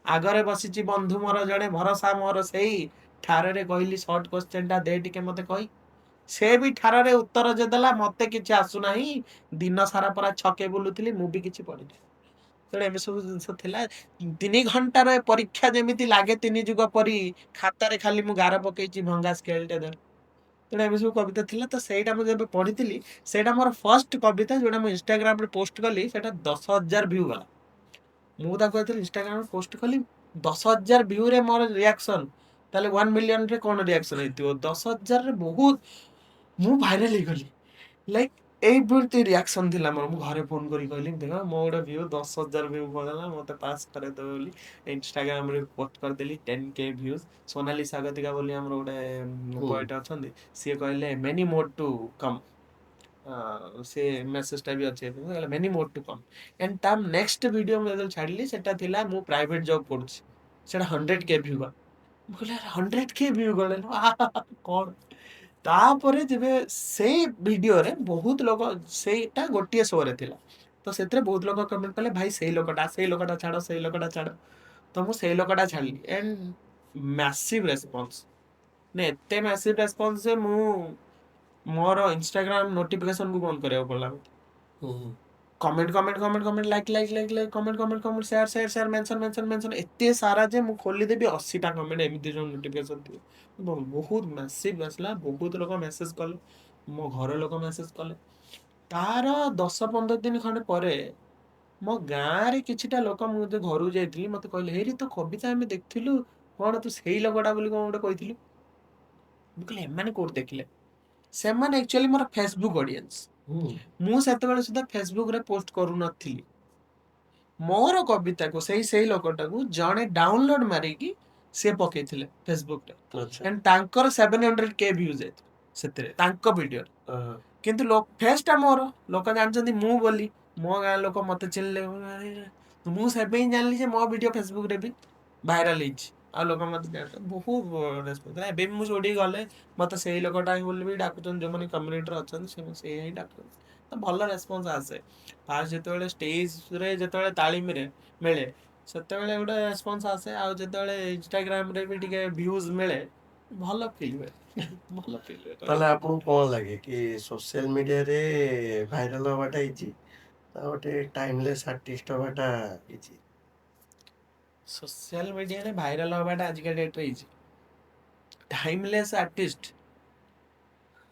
ଆଗରେ ବସିଛି ବନ୍ଧୁ ମୋର ଜଣେ, ଭରସା ମୋର ସେଇ, ଠାରରେ କହିଲି ସର୍ଟ କୋଶ୍ଚେନଟା ଦେ ଟିକେ ମୋତେ କହି। ସେ ବି ଠାରରେ ଉତ୍ତର ଯେ ଦେଲା, ମୋତେ କିଛି ଆସୁନାହିଁ, ଦିନ ସାରା ପରା ଛକେ ବୁଲୁଥିଲି, ମୁଁ ବି କିଛି ପଢିନି। ତେଣୁ ଏମିତି ସବୁ ଜିନିଷ ଥିଲା। 3 ଘଣ୍ଟାର ଏ ପରୀକ୍ଷା ଯେମିତି ଲାଗେ 3 ଯୁଗ ପରି, ଖାତାରେ ଖାଲି ମୁଁ ଗାର ପକେଇଛି ଭଙ୍ଗା ସ୍କେଲଟେ ଧରି। ତେଣୁ ଏମିତି ସବୁ କବିତା ଥିଲା। ତ ସେଇଟା ମୁଁ ଯେବେ ପଢିଥିଲି, ସେଇଟା ମୋର ଫାଷ୍ଟ କବିତା ଯୋଉଟା ମୁଁ ଇନଷ୍ଟାଗ୍ରାମରେ ପୋଷ୍ଟ କଲି, ସେଇଟା 10,000 ଭ୍ୟୁ ଗଲା। ମୁଁ ତାକୁ ଯେତେବେଳେ ଇନଷ୍ଟାଗ୍ରାମରେ ପୋଷ୍ଟ କଲି, 10,000 ଭ୍ୟୁରେ ମୋର ରିଆକ୍ସନ, ତାହେଲେ 1 ମିଲିୟନରେ କ'ଣ ରିଆକ୍ସନ ହେଇଥିବ? 10,000ରେ ବହୁତ ମୁଁ ଭାଇରାଲ ହେଇଗଲି। ଲାଇକ୍ ଏଇଭଳି ରିଆକ୍ସନ ଥିଲା ମୋର। ମୁଁ ଘରେ ଫୋନ କରି କହିଲି, ଦେଖ ମୋ ଗୋଟେ ଭ୍ୟୁ 10,000 ଭ୍ୟୁ ପଳେଇଲା, ମୋତେ ପାସ୍ କରେଇଦେବ ବୋଲି ଇନଷ୍ଟାଗ୍ରାମରେ ପୋଷ୍ଟ କରିଦେଲି। 10K views. ସୋନାଲି ସ୍ୱାଗତିକା ବୋଲି ଆମର ଗୋଟେ ପଏଟ ଅଛନ୍ତି, ସିଏ କହିଲେ ମେନି ମୋର୍ ଟୁ କମ୍। ସେ ମେସେଜଟା ବି ଅଛି, many more to come. And ତା ନେକ୍ସଟ ଭିଡ଼ିଓ ମୁଁ ଯେତେବେଳେ ଛାଡ଼ିଲି, ସେଟା ଥିଲା ମୁଁ ପ୍ରାଇଭେଟ ଜବ୍ କରୁଛି। ସେଟା 100K ଭ୍ୟୁ ଗଲା। ମୁଁ କହିଲି 100K ଭ୍ୟୁ ଗଲେ କ'ଣ? ତାପରେ ଯେବେ ସେଇ ଭିଡ଼ିଓରେ ବହୁତ ଲୋକ, ସେଇଟା ଗୋଟିଏ ଶୋରେ ଥିଲା, ତ ସେଥିରେ ବହୁତ ଲୋକ କମେଣ୍ଟ କଲେ ଭାଇ ସେଇ ଲୋକଟା ଛାଡ଼, ସେଇ ଲୋକଟା ଛାଡ଼। ତ ମୁଁ ସେଇ ଲୋକଟା ଛାଡ଼ିଲି। ଆଣ୍ଡ ମ୍ୟାସିଭ୍ ରେସ୍ପନ୍ସ, ନା ଏତେ ମ୍ୟାସିଭ୍ ରେସ୍ପନ୍ସ ଯେ ମୁଁ ମୋର ଇନଷ୍ଟାଗ୍ରାମ ନୋଟିଫିକେସନକୁ ବନ୍ଦ କରିବାକୁ ପଡ଼ିଲା ମୋତେ। Comment like comment share mention ଏତେ ସାରା ଯେ ମୁଁ ଖୋଲିଦେବି 80ଟା କମେଣ୍ଟ, ଏମିତି ଯୋଉ ନୋଟିଫିକେସନ ଥିବ। ବହୁତ ମ୍ୟାସିଭ୍ ଆସିଲା, ବହୁତ ଲୋକ ମେସେଜ କଲେ, ମୋ ଘର ଲୋକ ମେସେଜ କଲେ। ତାର 10-15 ଦିନ ଖଣ୍ଡେ ପରେ ମୋ ଗାଁରେ କିଛିଟା ଲୋକ, ମୁଁ ଯେତେ ଘରକୁ ଯାଇଥିଲି, ମୋତେ କହିଲେ ହେଇରେ ତୋ କବିତା ଆମେ ଦେଖିଥିଲୁ, କ'ଣ ତୁ ସେଇ ଲୋକଟା ବୋଲି କ'ଣ ଗୋଟେ କହିଥିଲୁ? ମୁଁ କହିଲି ଏମାନେ କୋଉଠି ଦେଖିଲେ? ସେମାନେ ଆକ୍ଚୁଆଲି ମୋର ଫେସବୁକ୍ ଅଡିଏନ୍ସ। ମୁଁ ସେତେବେଳେ ସୁଦ୍ଧା ଫେସବୁକରେ ପୋଷ୍ଟ କରୁନଥିଲି। ମୋର କବିତାକୁ ସେଇ ଲୋକଟାକୁ ଜଣେ ଡାଉନଲୋଡ ମାରିକି ସିଏ ପକେଇଥିଲେ ଫେସବୁକରେ। ଆଣ୍ଡ ତାଙ୍କର 700K ଭ୍ୟୁଜ ଯାଇଥିଲା ସେଥିରେ, ତାଙ୍କ ଭିଡିଓରେ। କିନ୍ତୁ ଫେସଟା ମୋର, ଲୋକ ଜାଣିଛନ୍ତି ମୁଁ ବୋଲି। ମୋ ଗାଁ ଲୋକ ମୋତେ ଚିହ୍ନିଲେ। ମୁଁ ସେବେ ହିଁ ଜାଣିଲି ଯେ ମୋ ଭିଡିଓ ଫେସବୁକରେ ବି ଭାଇରାଲ ହେଇଛି, ଆଉ ଲୋକ ମୋତେ ଜାଣିଛନ୍ତି। ବହୁତ ରେସ୍ପନ୍ସ। ଏବେ ବି ମୁଁ ଯୋଉଠିକି ଗଲେ ମୋତେ ସେଇ ଲୋକଟା ହିଁ ବୋଲି ବି ଡାକୁଛନ୍ତି, ଯୋଉମାନେ କମ୍ୟୁନିଟିରେ ଅଛନ୍ତି ସେମାନେ ସେଇ ହିଁ ଡାକୁଛନ୍ତି। ତ ଭଲ ରେସ୍ପନ୍ସ ଆସେ। ଫାଷ୍ଟ ଯେତେବେଳେ ଷ୍ଟେଜରେ ଯେତେବେଳେ ତାଳି ମିଳେ, ସେତେବେଳେ ଗୋଟେ ରେସ୍ପନ୍ସ ଆସେ। ଆଉ ଯେତେବେଳେ ଇନଷ୍ଟାଗ୍ରାମରେ ବି ଟିକେ ଭ୍ୟୁଜ ମିଳେ, ଭଲ ଫିଲ୍ ହୁଏ। ଭଲ ଫିଲ୍ ହୁଏ। ତାହେଲେ ଆପଣଙ୍କୁ କ'ଣ ଲାଗେ କି ସୋସିଆଲ ମିଡ଼ିଆରେ ଭାଇରାଲ ହବାଟା ହେଇଛି, ନା ଗୋଟେ ଟାଇମଲେସ୍ ଆର୍ଟିଷ୍ଟ ହବାଟା ହେଇଛି? ସୋସିଆଲ ମିଡ଼ିଆରେ ଭାଇରାଲ ହବାଟା ଆଜିକା ଡେଟ୍ରେ ହେଇଛି। ଟାଇମଲେସ୍ ଆର୍ଟିଷ୍ଟ,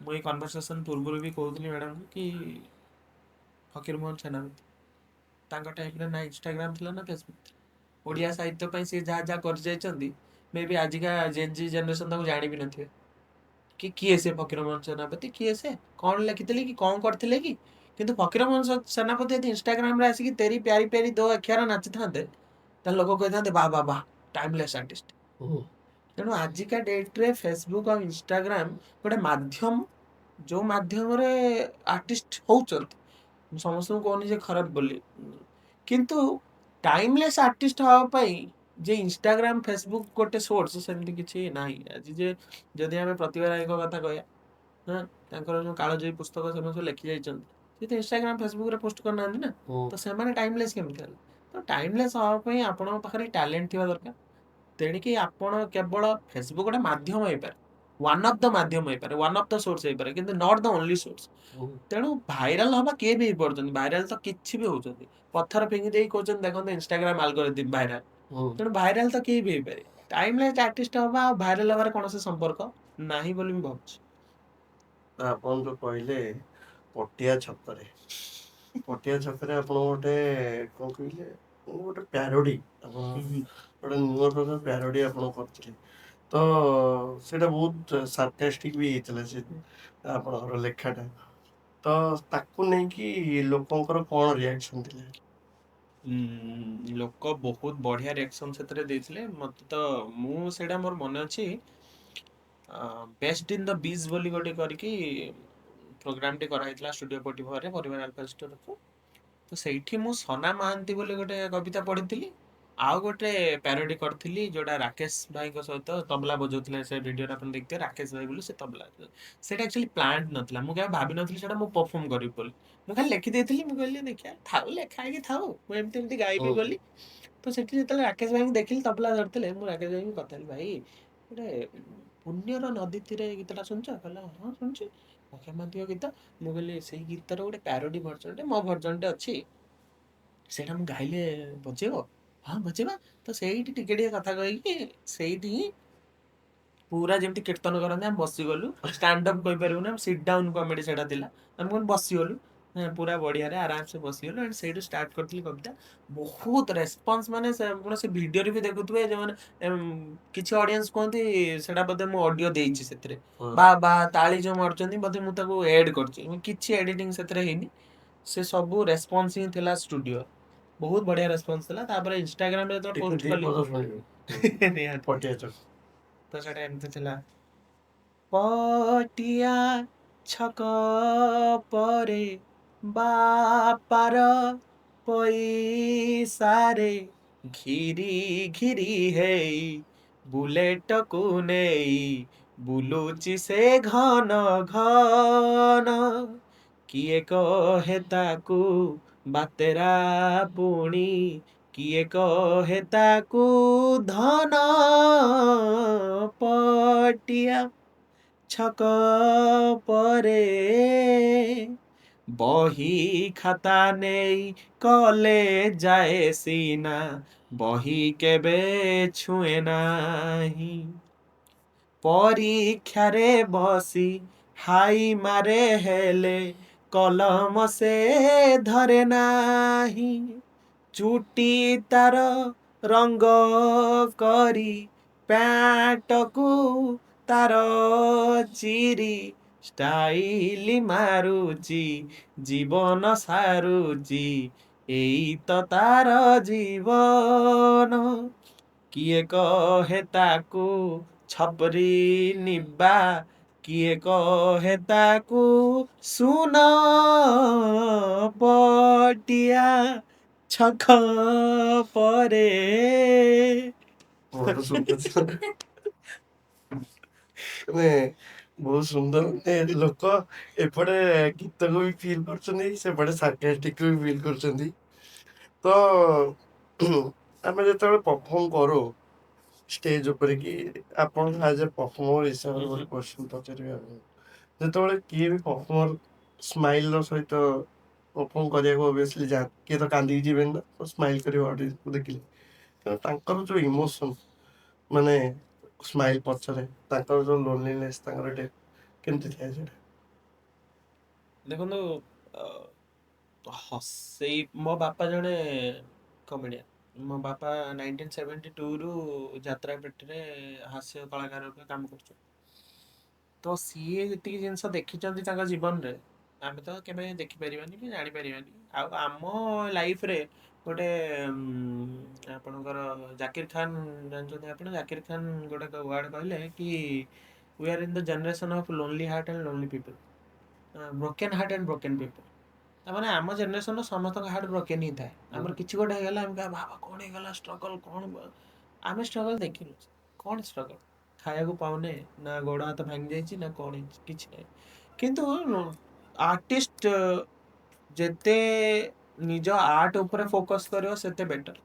ମୁଁ ଏଇ କନଭରସେସନ୍ ପୂର୍ବରୁ ବି କହୁଥିଲି ମ୍ୟାଡ଼ାମ୍ କି ଫକୀର ମୋହନ ସେନାପତି, ତାଙ୍କ ଟାଇମ୍ରେ ନା ଇନଷ୍ଟାଗ୍ରାମ ଥିଲା ନା ଫେସବୁକ୍ ଥିଲା। ଓଡ଼ିଆ ସାହିତ୍ୟ ପାଇଁ ସେ ଯାହା ଯାହା କରିଯାଇଛନ୍ତି, ମେ ବି ଆଜିକା ଜେନଜି ଜେନେରେସନ୍ ତାକୁ ଜାଣି ବି ନଥିବେ କି କିଏ ସେ ଫକୀର ମୋହନ ସେନାପତି, କିଏ ସେ, କ'ଣ ଲେଖିଥିଲେ କି, କ'ଣ କରିଥିଲେ କି। କିନ୍ତୁ ଫକୀର ମୋହନ ସେନାପତି ଯଦି ଇନଷ୍ଟାଗ୍ରାମରେ ଆସିକି ତେରି ପ୍ୟାରି ପ୍ୟାରି ଦୋ ଅକ୍ଷର ନାଚିଥାନ୍ତେ, ତାହେଲେ ଲୋକ କହିଥାନ୍ତେ ବାଃ ବାଃ ବାଃ, ଟାଇମଲେସ୍ ଆର୍ଟିଷ୍ଟ। ତେଣୁ ଆଜିକା ଡେଟ୍ରେ ଫେସବୁକ୍ ଆଉ ଇନଷ୍ଟାଗ୍ରାମ ଗୋଟେ ମାଧ୍ୟମ, ଯେଉଁ ମାଧ୍ୟମରେ ଆର୍ଟିଷ୍ଟ ହଉଛନ୍ତି। ମୁଁ ସମସ୍ତଙ୍କୁ କହୁନି ଯେ ଖରାପ ବୋଲି, କିନ୍ତୁ ଟାଇମଲେସ୍ ଆର୍ଟିଷ୍ଟ ହେବା ପାଇଁ ଯେ ଇନଷ୍ଟାଗ୍ରାମ ଫେସବୁକ୍ ଗୋଟେ ସୋର୍ସ, ସେମିତି କିଛି ନାହିଁ ଆଜି। ଯେ ଯଦି ଆମେ ପ୍ରତିଭା ରାୟଙ୍କ କଥା କହିବା, ହଁ, ତାଙ୍କର ଯେଉଁ କାଳଜୟୀ ପୁସ୍ତକ ସେମାନେ ସବୁ ଲେଖି ଯାଇଛନ୍ତି, ସେ ତ ଇନଷ୍ଟାଗ୍ରାମ ଫେସବୁକ୍ରେ ପୋଷ୍ଟ କରିନାହାନ୍ତି ନା, ତ ସେମାନେ ଟାଇମଲେସ୍ କେମିତି ହେଲେ? ତ ଟାଇମଲେସ୍ ହେବା ପାଇଁ ଆପଣଙ୍କ ପାଖରେ ଟ୍ୟାଲେଣ୍ଟ ଥିବା ଦରକାର। ତେଣିକି ଆପଣ କେବଳ ଫେସବୁକ୍ ଗୋଟେ ମାଧ୍ୟମ ହେଇପାରେ, ୱାନ୍ ଅଫ୍ ଦ ମାଧ୍ୟମ ହେଇପାରେ, ୱାନ୍ ଅଫ୍ ଦ ସୋର୍ସ ହେଇପାରେ, କିନ୍ତୁ ନଟ୍ ଦ ଓନ୍ଲି ସୋର୍ସ। ତେଣୁ ଭାଇରାଲ ହବା କିଏ ବି ହେଇପାରୁଛନ୍ତି, ଭାଇରାଲ ତ କିଛି ବି ହଉଛନ୍ତି। ପଥର ଫିଙ୍ଗି ଦେଇକି କହୁଛନ୍ତି ଦେଖନ୍ତୁ ଇନଷ୍ଟାଗ୍ରାମ ଆଲଗୋରିଦମ୍ ଭାଇରାଲ। ତେଣୁ ଭାଇରାଲ ତ କିଏ ବି ହେଇପାରେ। ଟାଇମଲେସ୍ ଆର୍ଟିଷ୍ଟ ହବା ଆଉ ଭାଇରାଲ ହବାର କୌଣସି ସମ୍ପର୍କ ନାହିଁ ବୋଲି ମୁଁ ଭାବୁଛି। ଆପଣ ଯୋଉ କହିଲେ ପଟିଆ ଛକରେ ଆପଣ ଗୋଟେ କ'ଣ କହିଲେ, ଗୋଟେ ପ୍ୟାରୋଡି, ଆପଣ ଗୋଟେ ନୂଆ ପ୍ରକାର ପ୍ୟାରୋଡି ଆପଣ କରିଥିଲେ। ତ ସେଇଟା ବହୁତ ସାର୍କାଷ୍ଟିକ୍ ବି ହେଇଥିଲା ସେ ଆପଣଙ୍କର ଲେଖାଟା। ତ ତାକୁ ନେଇକି ଲୋକଙ୍କର କ'ଣ ରିଆକ୍ସନ୍ ଥିଲା? ଲୋକ ବହୁତ ବଢ଼ିଆ ରିଆକ୍ସନ୍ ସେଥିରେ ଦେଇଥିଲେ। ମୋତେ ତ, ମୁଁ ସେଇଟା ମୋର ମନେ ଅଛି, ବେଷ୍ଟ ଇନ୍ ଦ ବିଜ୍ ବୋଲି ଗୋଟେ କରିକି ପ୍ରୋଗ୍ରାମଟି କରାହେଇଥିଲା ଷ୍ଟୁଡ଼ିଓ 44ରେ, ପରିବାର ଆଲଫା ଷ୍ଟୋରକୁ। ତ ସେଇଠି ମୁଁ ସନା ମହାନ୍ତି ବୋଲି ଗୋଟେ କବିତା ପଢ଼ିଥିଲି, ଆଉ ଗୋଟେ ପ୍ୟାରୋଡି କରିଥିଲି ଯେଉଁଟା ରାକେଶ ଭାଇଙ୍କ ସହିତ ତବଲା ବଜାଉଥିଲେ। ସେ ଭିଡ଼ିଓରେ ଆପଣ ଦେଖିଥିବେ, ରାକେଶ ଭାଇ ବୋଲି ସେ ତବଲା। ସେଇଟା ଆକ୍ଚୁଆଲି ପ୍ଲାଣ୍ଟ ନଥିଲା, ମୁଁ କେବେ ଭାବିନଥିଲି ସେଇଟା ମୁଁ ପରଫର୍ମ କରିବି ବୋଲି। ମୁଁ ଖାଲି ଲେଖିଦେଇଥିଲି, ମୁଁ କହିଲି ଦେଖିଆ ଥାଉ, ଲେଖା ହେଇକି ଥାଉ, ମୁଁ ଏମିତି ଏମିତି ଗାଇବି ବୋଲି। ତ ସେଠି ଯେତେବେଳେ ରାକେଶ ଭାଇଙ୍କୁ ଦେଖିଲି ତବଲା ଧରିଥିଲେ, ମୁଁ ରାକେଶ ଭାଇଙ୍କୁ କଥା ହେଲି, ଭାଇ ଗୋଟେ ପୁଣ୍ୟର ନଦୀ ତୀରେ ଗୀତଟା ଶୁଣିଛ? କହିଲା ହଁ ଶୁଣିଛି, ଅକ୍ଷୟ ମହାନ୍ତିଙ୍କ ଗୀତ। ମୁଁ କହିଲି ସେଇ ଗୀତର ଗୋଟେ ପ୍ୟାରୋଡି ଭର୍ଜନଟେ, ମୋ ଭର୍ଜନଟେ ଅଛି, ସେଇଟା ମୁଁ ଗାଇଲେ ବଜେଇବ? ହଁ ବଜେଇବା। ତ ସେଇଠି ଟିକେ ଟିକେ କଥା କହିକି ସେଇଠି ହିଁ ପୁରା ଯେମିତି କୀର୍ତ୍ତନ କରନ୍ତି ଆମେ ବସିଗଲୁ। ଷ୍ଟାଣ୍ଡଅପ୍ କହିପାରିବୁନି, ଆମେ ସିଟ୍ ଡାଉନ୍ କମେଡି ସେଇଟା ଥିଲା। ଆମେ କ'ଣ ବସିଗଲୁ, ପୁରା ବଢ଼ିଆରେ ଆରାମସେ ବସିଗଲୁ। ଆଣ୍ଡ ସେଇଠୁ ଷ୍ଟାର୍ଟ କରିଥିଲି କବିତା। ବହୁତ ରେସ୍ପନ୍ସ, ମାନେ ଆପଣ ସେ ଭିଡ଼ିଓରେ ବି ଦେଖୁଥିବେ, ଯେଉଁମାନେ କିଛି ଅଡ଼ିଏନ୍ସ କୁହନ୍ତି ସେଇଟା ବୋଧେ ମୁଁ ଅଡ଼ିଓ ଦେଇଛି ସେଥିରେ, ବା ବା ତାଳି ଯେଉଁ ମାରୁଛନ୍ତି, ବୋଧେ ମୁଁ ତାକୁ ଏଡ୍ କରିଛି। କିଛି ଏଡ଼ିଟିଂ ସେଥିରେ ହେଇନି, ସେ ସବୁ ରେସ୍ପନ୍ସ ହିଁ ଥିଲା ଷ୍ଟୁଡ଼ିଓ। ବହୁତ ବଢ଼ିଆ ରେସ୍ପନ୍ସ ଥିଲା। ତାପରେ ଇନଷ୍ଟାଗ୍ରାମରେ ଯେତେବେଳେ ପୋଷ୍ଟ କଲି, ନିହାତି, ପଟିଆ ଛକ। ତ ସେଇଟା ଏମିତି ଥିଲା, ପଟିଆ ଛକ ପରେ ବାପାର ପଇସାରେ ଘିରି ଘିରି ହେଇ ବୁଲେଟକୁ ନେଇ ବୁଲୁଛି ସେ ଘନ ଘନ। କିଏ କହେ ତାକୁ ବାତେରା ପୁଣି, କିଏ କହେ ତାକୁ ଧନ। ପଟିଆ ଛକ ପରେ ବହି ଖାତା ନେଇ କଲେଜ ଯାଏ ସିନା, ବହି କେବେ ଛୁଏଁ ନାହିଁ। ପରୀକ୍ଷାରେ ବସି ହାଇ ମାରେ ହେଲେ କଲମ ସେ ଧରେ ନାହିଁ। ଚୁଟି ତାର ରଙ୍ଗ କରି ପ୍ୟାଣ୍ଟକୁ ତାର ଚିରି ଷ୍ଟାଇଲ ମାରୁଛି, ଜୀବନ ସାରୁଛି, ଏଇ ତ ତାର ଜୀବନ। କିଏ କହେ ତାକୁ ଛପରି ନିବା, କିଏ କହେ ତାକୁ ସୁନ। ପଟିଆ ଛକ ପରେ। ବହୁତ ସୁନ୍ଦର ମାନେ ବହୁତ ସୁନ୍ଦର। ଲୋକ ଏପଟେ ଗୀତକୁ ବି ଫିଲ୍ କରୁଛନ୍ତି, ସେପଟେ ସାର୍କାଷ୍ଟିକ୍ ବି ଫିଲ୍ କରୁଛନ୍ତି। ତ ଆମେ ଯେତେବେଳେ ପରଫର୍ମ କରୁ ଷ୍ଟେଜ ଉପରେ, କି ଆପଣ ଆଜ୍ ଏ ପରଫର୍ମର ହିସାବରେ ଗୋଟେ କ୍ୱେଶ୍ଚନ୍ ପଚାରିବେ ଆପଣଙ୍କୁ, ଯେତେବେଳେ କିଏ ବି ପରଫର୍ମର ସ୍ମାଇଲ୍ର ସହିତ ପରଫର୍ମ କରିବାକୁ ଅବଭିୟସଲି ଯାଆନ୍ତି, କିଏ ତ କାନ୍ଦିକି ଯିବେନି ନା, ସ୍ମାଇଲ୍ କରିବ ଅଡ଼ିଏନ୍ସକୁ ଦେଖିଲେ। ତେଣୁ ତାଙ୍କର ଯୋଉ ଇମୋସନ୍ ମାନେ ସ୍ମାଇଲ୍ ପଛରେ ତାଙ୍କର ଯୋଉ ଲୋନଲିନେସ୍ ତାଙ୍କର ଗୋଟେ କେମିତି ଥାଏ ସେଇଟା? ଦେଖନ୍ତୁ ହସେଇ ମୋ ବାପା ଜଣେ କମେଡ଼ିଆନ୍। ମୋ ବାପା 1972ରୁ ଯାତ୍ରା ପେଟିରେ ହାସ୍ୟ କଳାକାର ରୂପେ କାମ କରୁଛନ୍ତି। ତ ସିଏ ଯେତିକି ଜିନିଷ ଦେଖିଛନ୍ତି ତାଙ୍କ ଜୀବନରେ ଆମେ ତ କେବେ ଦେଖିପାରିବାନି କି ଜାଣିପାରିବାନି। ଆଉ ଆମ ଲାଇଫରେ ଗୋଟେ ଆପଣଙ୍କର ଜାକିର ଖାନ୍ ଜାଣିଛନ୍ତି ଆପଣ? ଜାକିର ଖାନ୍ ଗୋଟେ ୱାର୍ଡ କହିଲେ କି we are in the generation of lonely heart and lonely people, broken heart and broken people. ତାମାନେ ଆମ ଜେନେରେସନର ସମସ୍ତଙ୍କ ହାର୍ଟ ବ୍ରୋକେନ୍ ହିଁ ଥାଏ। ଆମର କିଛି ଗୋଟେ ହେଇଗଲା ଆମେ କହିବା ବାବା କ'ଣ ହେଇଗଲା, ଷ୍ଟ୍ରଗଲ୍ କ'ଣ? ଆମେ ଷ୍ଟ୍ରଗଲ୍ ଦେଖିନୁ। କ'ଣ ଷ୍ଟ୍ରଗଲ୍? ଖାଇବାକୁ ପାଉନେ, ନା ଗୋଡ଼ ହାତ ଭାଙ୍ଗି ଯାଇଛି, ନା କ'ଣ ହେଇଛି, କିଛି ନାହିଁ। କିନ୍ତୁ ଆର୍ଟିଷ୍ଟ ଯେତେ ନିଜ ଆର୍ଟ ଉପରେ ଫୋକସ୍ କରିବ ସେତେ ବେଟର୍।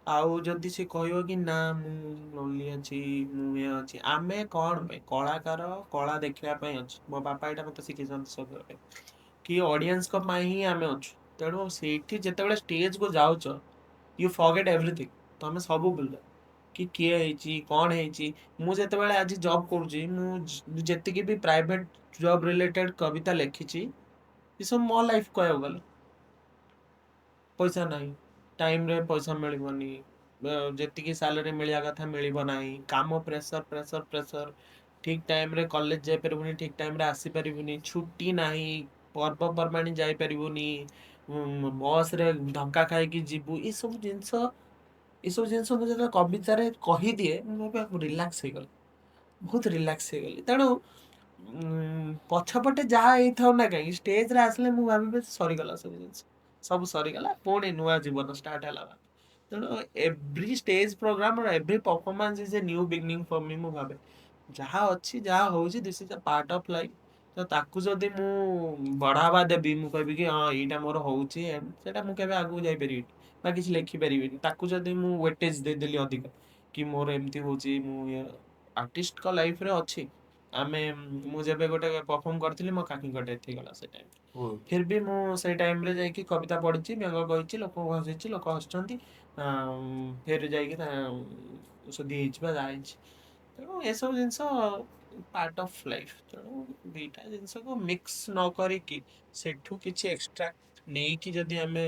ଆଉ ଯଦି ସେ କହିବ କି ନା ମୁଁ ଲୋନଲି ଅଛି, ମୁଁ ଇଏ ଅଛି, ଆମେ କ'ଣ ପାଇଁ କଳାକାର, କଳା ଦେଖିବା ପାଇଁ ଅଛି। ମୋ ବାପା ଏଇଟା ମୋତେ ଶିଖେଇଛନ୍ତି ସବୁବେଳେ କି ଅଡ଼ିଏନ୍ସଙ୍କ ପାଇଁ ହିଁ ଆମେ ଅଛୁ। ତେଣୁ ସେଇଠି ଯେତେବେଳେ ଷ୍ଟେଜକୁ ଯାଉଛ ୟୁ ଫରଗେଟ୍ ଏଭ୍ରିଥିଙ୍ଗ। ତମେ ସବୁ ଭୁଲ କି କିଏ ହେଇଛି, କ'ଣ ହେଇଛି। ମୁଁ ଯେତେବେଳେ ଆଜି ଜବ୍ କରୁଛି, ମୁଁ ଯେତିକି ବି ପ୍ରାଇଭେଟ୍ ଜବ୍ ରିଲେଟେଡ୍ କବିତା ଲେଖିଛି ଏସବୁ ମୋ ଲାଇଫ୍ କହିବାକୁ ଗଲେ। ପଇସା ନାହିଁ, ଟାଇମ୍ରେ ପଇସା ମିଳିବନି, ଯେତିକି ସାଲାରୀ ମିଳିବା କଥା ମିଳିବ ନାହିଁ, କାମ ପ୍ରେସର ପ୍ରେସର ପ୍ରେସର, ଠିକ୍ ଟାଇମ୍ରେ କଲେଜ ଯାଇପାରିବୁନି, ଠିକ୍ ଟାଇମ୍ରେ ଆସିପାରିବୁନି, ଛୁଟି ନାହିଁ, ପର୍ବପର୍ବାଣି ଯାଇପାରିବୁନି, ବସ୍ରେ ଧକ୍କା ଖାଇକି ଯିବୁ। ଏସବୁ ଜିନିଷ ମୁଁ ଯେତେବେଳେ କବିତାରେ କହିଦିଏ ମୁଁ ରିଲାକ୍ସ ହେଇଗଲି, ବହୁତ ରିଲାକ୍ସ ହେଇଗଲି। ତେଣୁ ପଛପଟେ ଯାହା ହେଇଥାଉ ନା କାହିଁକି ଷ୍ଟେଜରେ ଆସିଲେ ମୁଁ ଭାବିବି ସରିଗଲା ସବୁ ଜିନିଷ, ସବୁ ସରିଗଲା, ପୁଣି ନୂଆ ଜୀବନ ଷ୍ଟାର୍ଟ ହେଲା। ତେଣୁ every stage program every performance is a new beginning for me. ମୁଁ ଭାବେ ଯାହା ଅଛି ଯାହା ହେଉଛି this is a part of life. ତ ତାକୁ ଯଦି ମୁଁ ବଢ଼ାବା ଦେବି, ମୁଁ କହିବି କି ହଁ ଏଇଟା ମୋର ହେଉଛି, ସେଇଟା ମୁଁ କେବେ ଆଗକୁ ଯାଇପାରିବିନି ବା କିଛି ଲେଖିପାରିବିନି। ତାକୁ ଯଦି ମୁଁ ୱେଟେଜ୍ ଦେଇଦେଲି ଅଧିକ କି ମୋର ଏମିତି ହେଉଛି, ମୁଁ ଆର୍ଟିଷ୍ଟଙ୍କ ଲାଇଫରେ ଅଛି। ମୁଁ ଯେବେ ଗୋଟେ ପରଫର୍ମ କରିଥିଲି ମୋ କାକିଙ୍କ ଡେଥ୍ ହେଇଗଲା ସେ ଟାଇମ୍। ହୁଁ। ଫିର୍ ବି ମୁଁ ସେଇ ଟାଇମ୍ରେ ଯାଇକି କବିତା ପଢ଼ିଛି, ବ୍ୟଙ୍ଗ କହିଛି, ଲୋକଙ୍କୁ ହସେଇଛି, ଲୋକ ହସୁଛନ୍ତି, ଫେର୍ ଯାଇକି ଶୁଦ୍ଧି ହେଇଛି ବା ଯାହା ହେଇଛି। ତେଣୁ ଏସବୁ ଜିନିଷ ପାର୍ଟ ଅଫ୍ ଲାଇଫ୍। ତେଣୁ ଦୁଇଟା ଜିନିଷକୁ ମିକ୍ସ ନ କରିକି ସେଠୁ କିଛି ଏକ୍ସଟ୍ରା ନେଇକି ଯଦି ଆମେ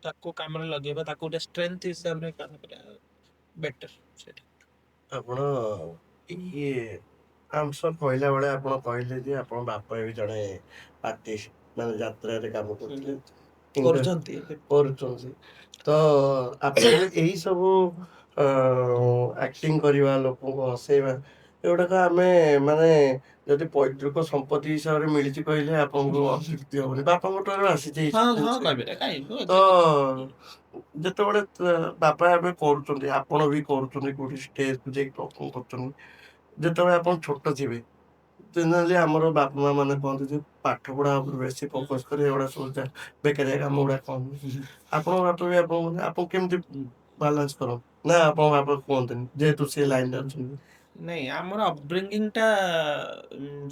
ତାକୁ କାମରେ ଲଗେଇବା, ତାକୁ ଗୋଟେ ଷ୍ଟ୍ରେନ୍ଥ ହିସାବରେ କାମ କରିବା ବେଟର୍ ସେଇଟା। ଆପଣ ଇଏ ଆନ୍ସର କହିଲା ବେଳେ ଆପଣ କହିଲେ ଯେ ଆପଣ ବାପା ବି ଜଣେ ଆର୍ଟିଷ୍ଟ, ମାନେ ଯାତ୍ରାରେ କାମ କରୁଥିଲେ କିନ୍ତୁ କରୁଛନ୍ତି ଏବେ। କରୁଛନ୍ତି। ତ ଆପଣ ଏଇ ସବୁ ଆକ୍ଟିଂ କରିବା, ଲୋକଙ୍କୁ ହସେଇବା, ଏଗୁଡ଼ାକ ଆମେ ମାନେ ଯଦି ପୈତୃକ ସମ୍ପତ୍ତି ହିସାବରେ ମିଳିଛି କହିଲେ ଆପଣଙ୍କୁ ଅତ୍ୟୁକ୍ତି ହବନି। ବାପାଙ୍କ ଠାରୁ ଆସିଛି ଏଇ ହଁ ସବୁ ହଁ ଜିନିଷ। କହିବେ କାହିଁକି ତ ଏଥିରେ କିଛି ଯେତେବେଳେ ବାପା ଏବେ କରୁଛନ୍ତି, ଆପଣ ବି କରୁଛନ୍ତି, କୋଉଠି ଷ୍ଟେଜକୁ ଯାଇକି ପରଫର୍ମ କରୁଛନ୍ତି, ଯେତେବେଳେ ଆପଣ ଛୋଟ ଥିବେ ଜେନେରାଲି ଆମର ବାପା ମା ମାନେ କହନ୍ତି ଯେ ପାଠ ପଢା ଉପରେ ବେଶୀ ଫୋକସ୍ କରି ଏଗୁଡ଼ା ସବୁ ବେକାରିଆ କାମ ଗୁଡ଼ା କହନ୍ତି। ଆପଣଙ୍କ ବାପା ବି ଆପଣ କେମିତି ବାଲାନ୍ସ କରନ୍ତି? ନା ଆପଣଙ୍କ ବାପା କୁହନ୍ତିନି ଯେହେତୁ ସେ ଲାଇନରେ ଅଛନ୍ତି? ନାଇଁ, ଆମର ଅପବ୍ରିଙ୍ଗିଂଟା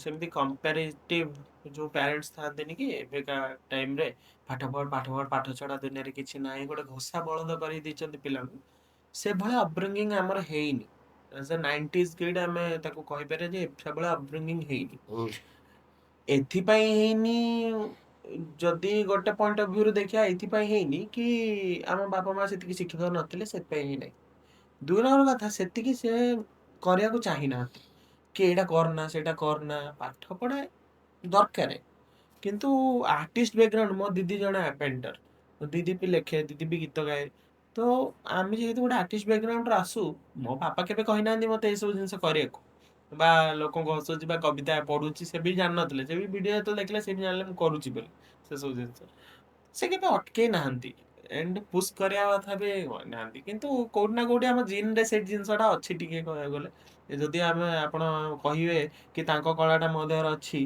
ସେମିତି କମ୍ପାରିଟିଭ୍ ଯୋଉ ପ୍ୟାରେଣ୍ଟସ୍ ଥାନ୍ତିନି କି ଏବେକା ଟାଇମ୍ରେ ପାଠ ପଢ଼ ପାଠ ପଢ଼, ପାଠ ଛଡ଼ା ଦୁନିଆରେ କିଛି ନାହିଁ, ଗୋଟେ ଘୋଷା ବଳଦ କରି ଦେଇଛନ୍ତି ପିଲାଙ୍କୁ। ସେଭଳିଆ ଅପବ୍ରିଙ୍ଗିଂ ଆମର ହେଇନି। ଆଜ୍ ଏ 90s କିଡ୍ ଆମେ ତାକୁ କହିପାରିବା ଯେ ସେଭଳିଆ ଅପବ୍ରିଙ୍ଗିଂ ହେଇନି। ହୁଁ। ଏଥିପାଇଁ ହେଇନି, ଯଦି ଗୋଟେ ପଏଣ୍ଟ ଅଫ୍ ଭ୍ୟୁରୁ ଦେଖିବା, ଏଥିପାଇଁ ହେଇନି କି ଆମ ବାପା ମା ସେତିକି ଶିକ୍ଷିତ ନଥିଲେ ସେଥିପାଇଁ ହେଇନାହିଁ। ଦୁଇ ନମ୍ବର କଥା, ସେତିକି ସେ କରିବାକୁ ଚାହିଁନାହାନ୍ତି କି ଏଇଟା କରନା ସେଇଟା କରନା। ପାଠ ପଢ଼ା ଦରକାର, କିନ୍ତୁ ଆର୍ଟିଷ୍ଟ ବ୍ୟାକଗ୍ରାଉଣ୍ଡ, ମୋ ଦିଦି ଜଣେ ପେଣ୍ଟର, ମୋ ଦିଦି ବି ଲେଖେ, ଦିଦି ବି ଗୀତ ଗାଏ। ତ ଆମେ ଯେହେତୁ ଗୋଟେ ଆର୍ଟିଷ୍ଟ ବ୍ୟାକଗ୍ରାଉଣ୍ଡରୁ ଆସୁ, ମୋ ବାପା କେବେ କହିନାହାନ୍ତି ମୋତେ ଏସବୁ ଜିନିଷ କରିବାକୁ ବା ଲୋକଙ୍କୁ ହସଉଛି ବା କବିତା ପଢ଼ୁଛି। ସେ ବି ଜାଣିନଥିଲେ, ସେ ବି ଭିଡ଼ିଓ ଯେତେବେଳେ ଦେଖିଲେ ସେ ବି ଜାଣିଲେ ମୁଁ କରୁଛି ବୋଲି ସେସବୁ ଜିନିଷ। ସେ କେବେ ଅଟକେଇ ନାହାନ୍ତି ଏଣ୍ଡ ପୁସ୍ କରିବା କଥା ବି କହିନାହାନ୍ତି। କିନ୍ତୁ କୋଉଠି ନା କୋଉଠି ଆମ ଜିନ୍ରେ ସେଇ ଜିନିଷଟା ଅଛି ଟିକେ କହିବାକୁ ଗଲେ। ଯଦି ଆପଣ କହିବେ କି ତାଙ୍କ କଳାଟା ମୋ ଦେହରେ ଅଛି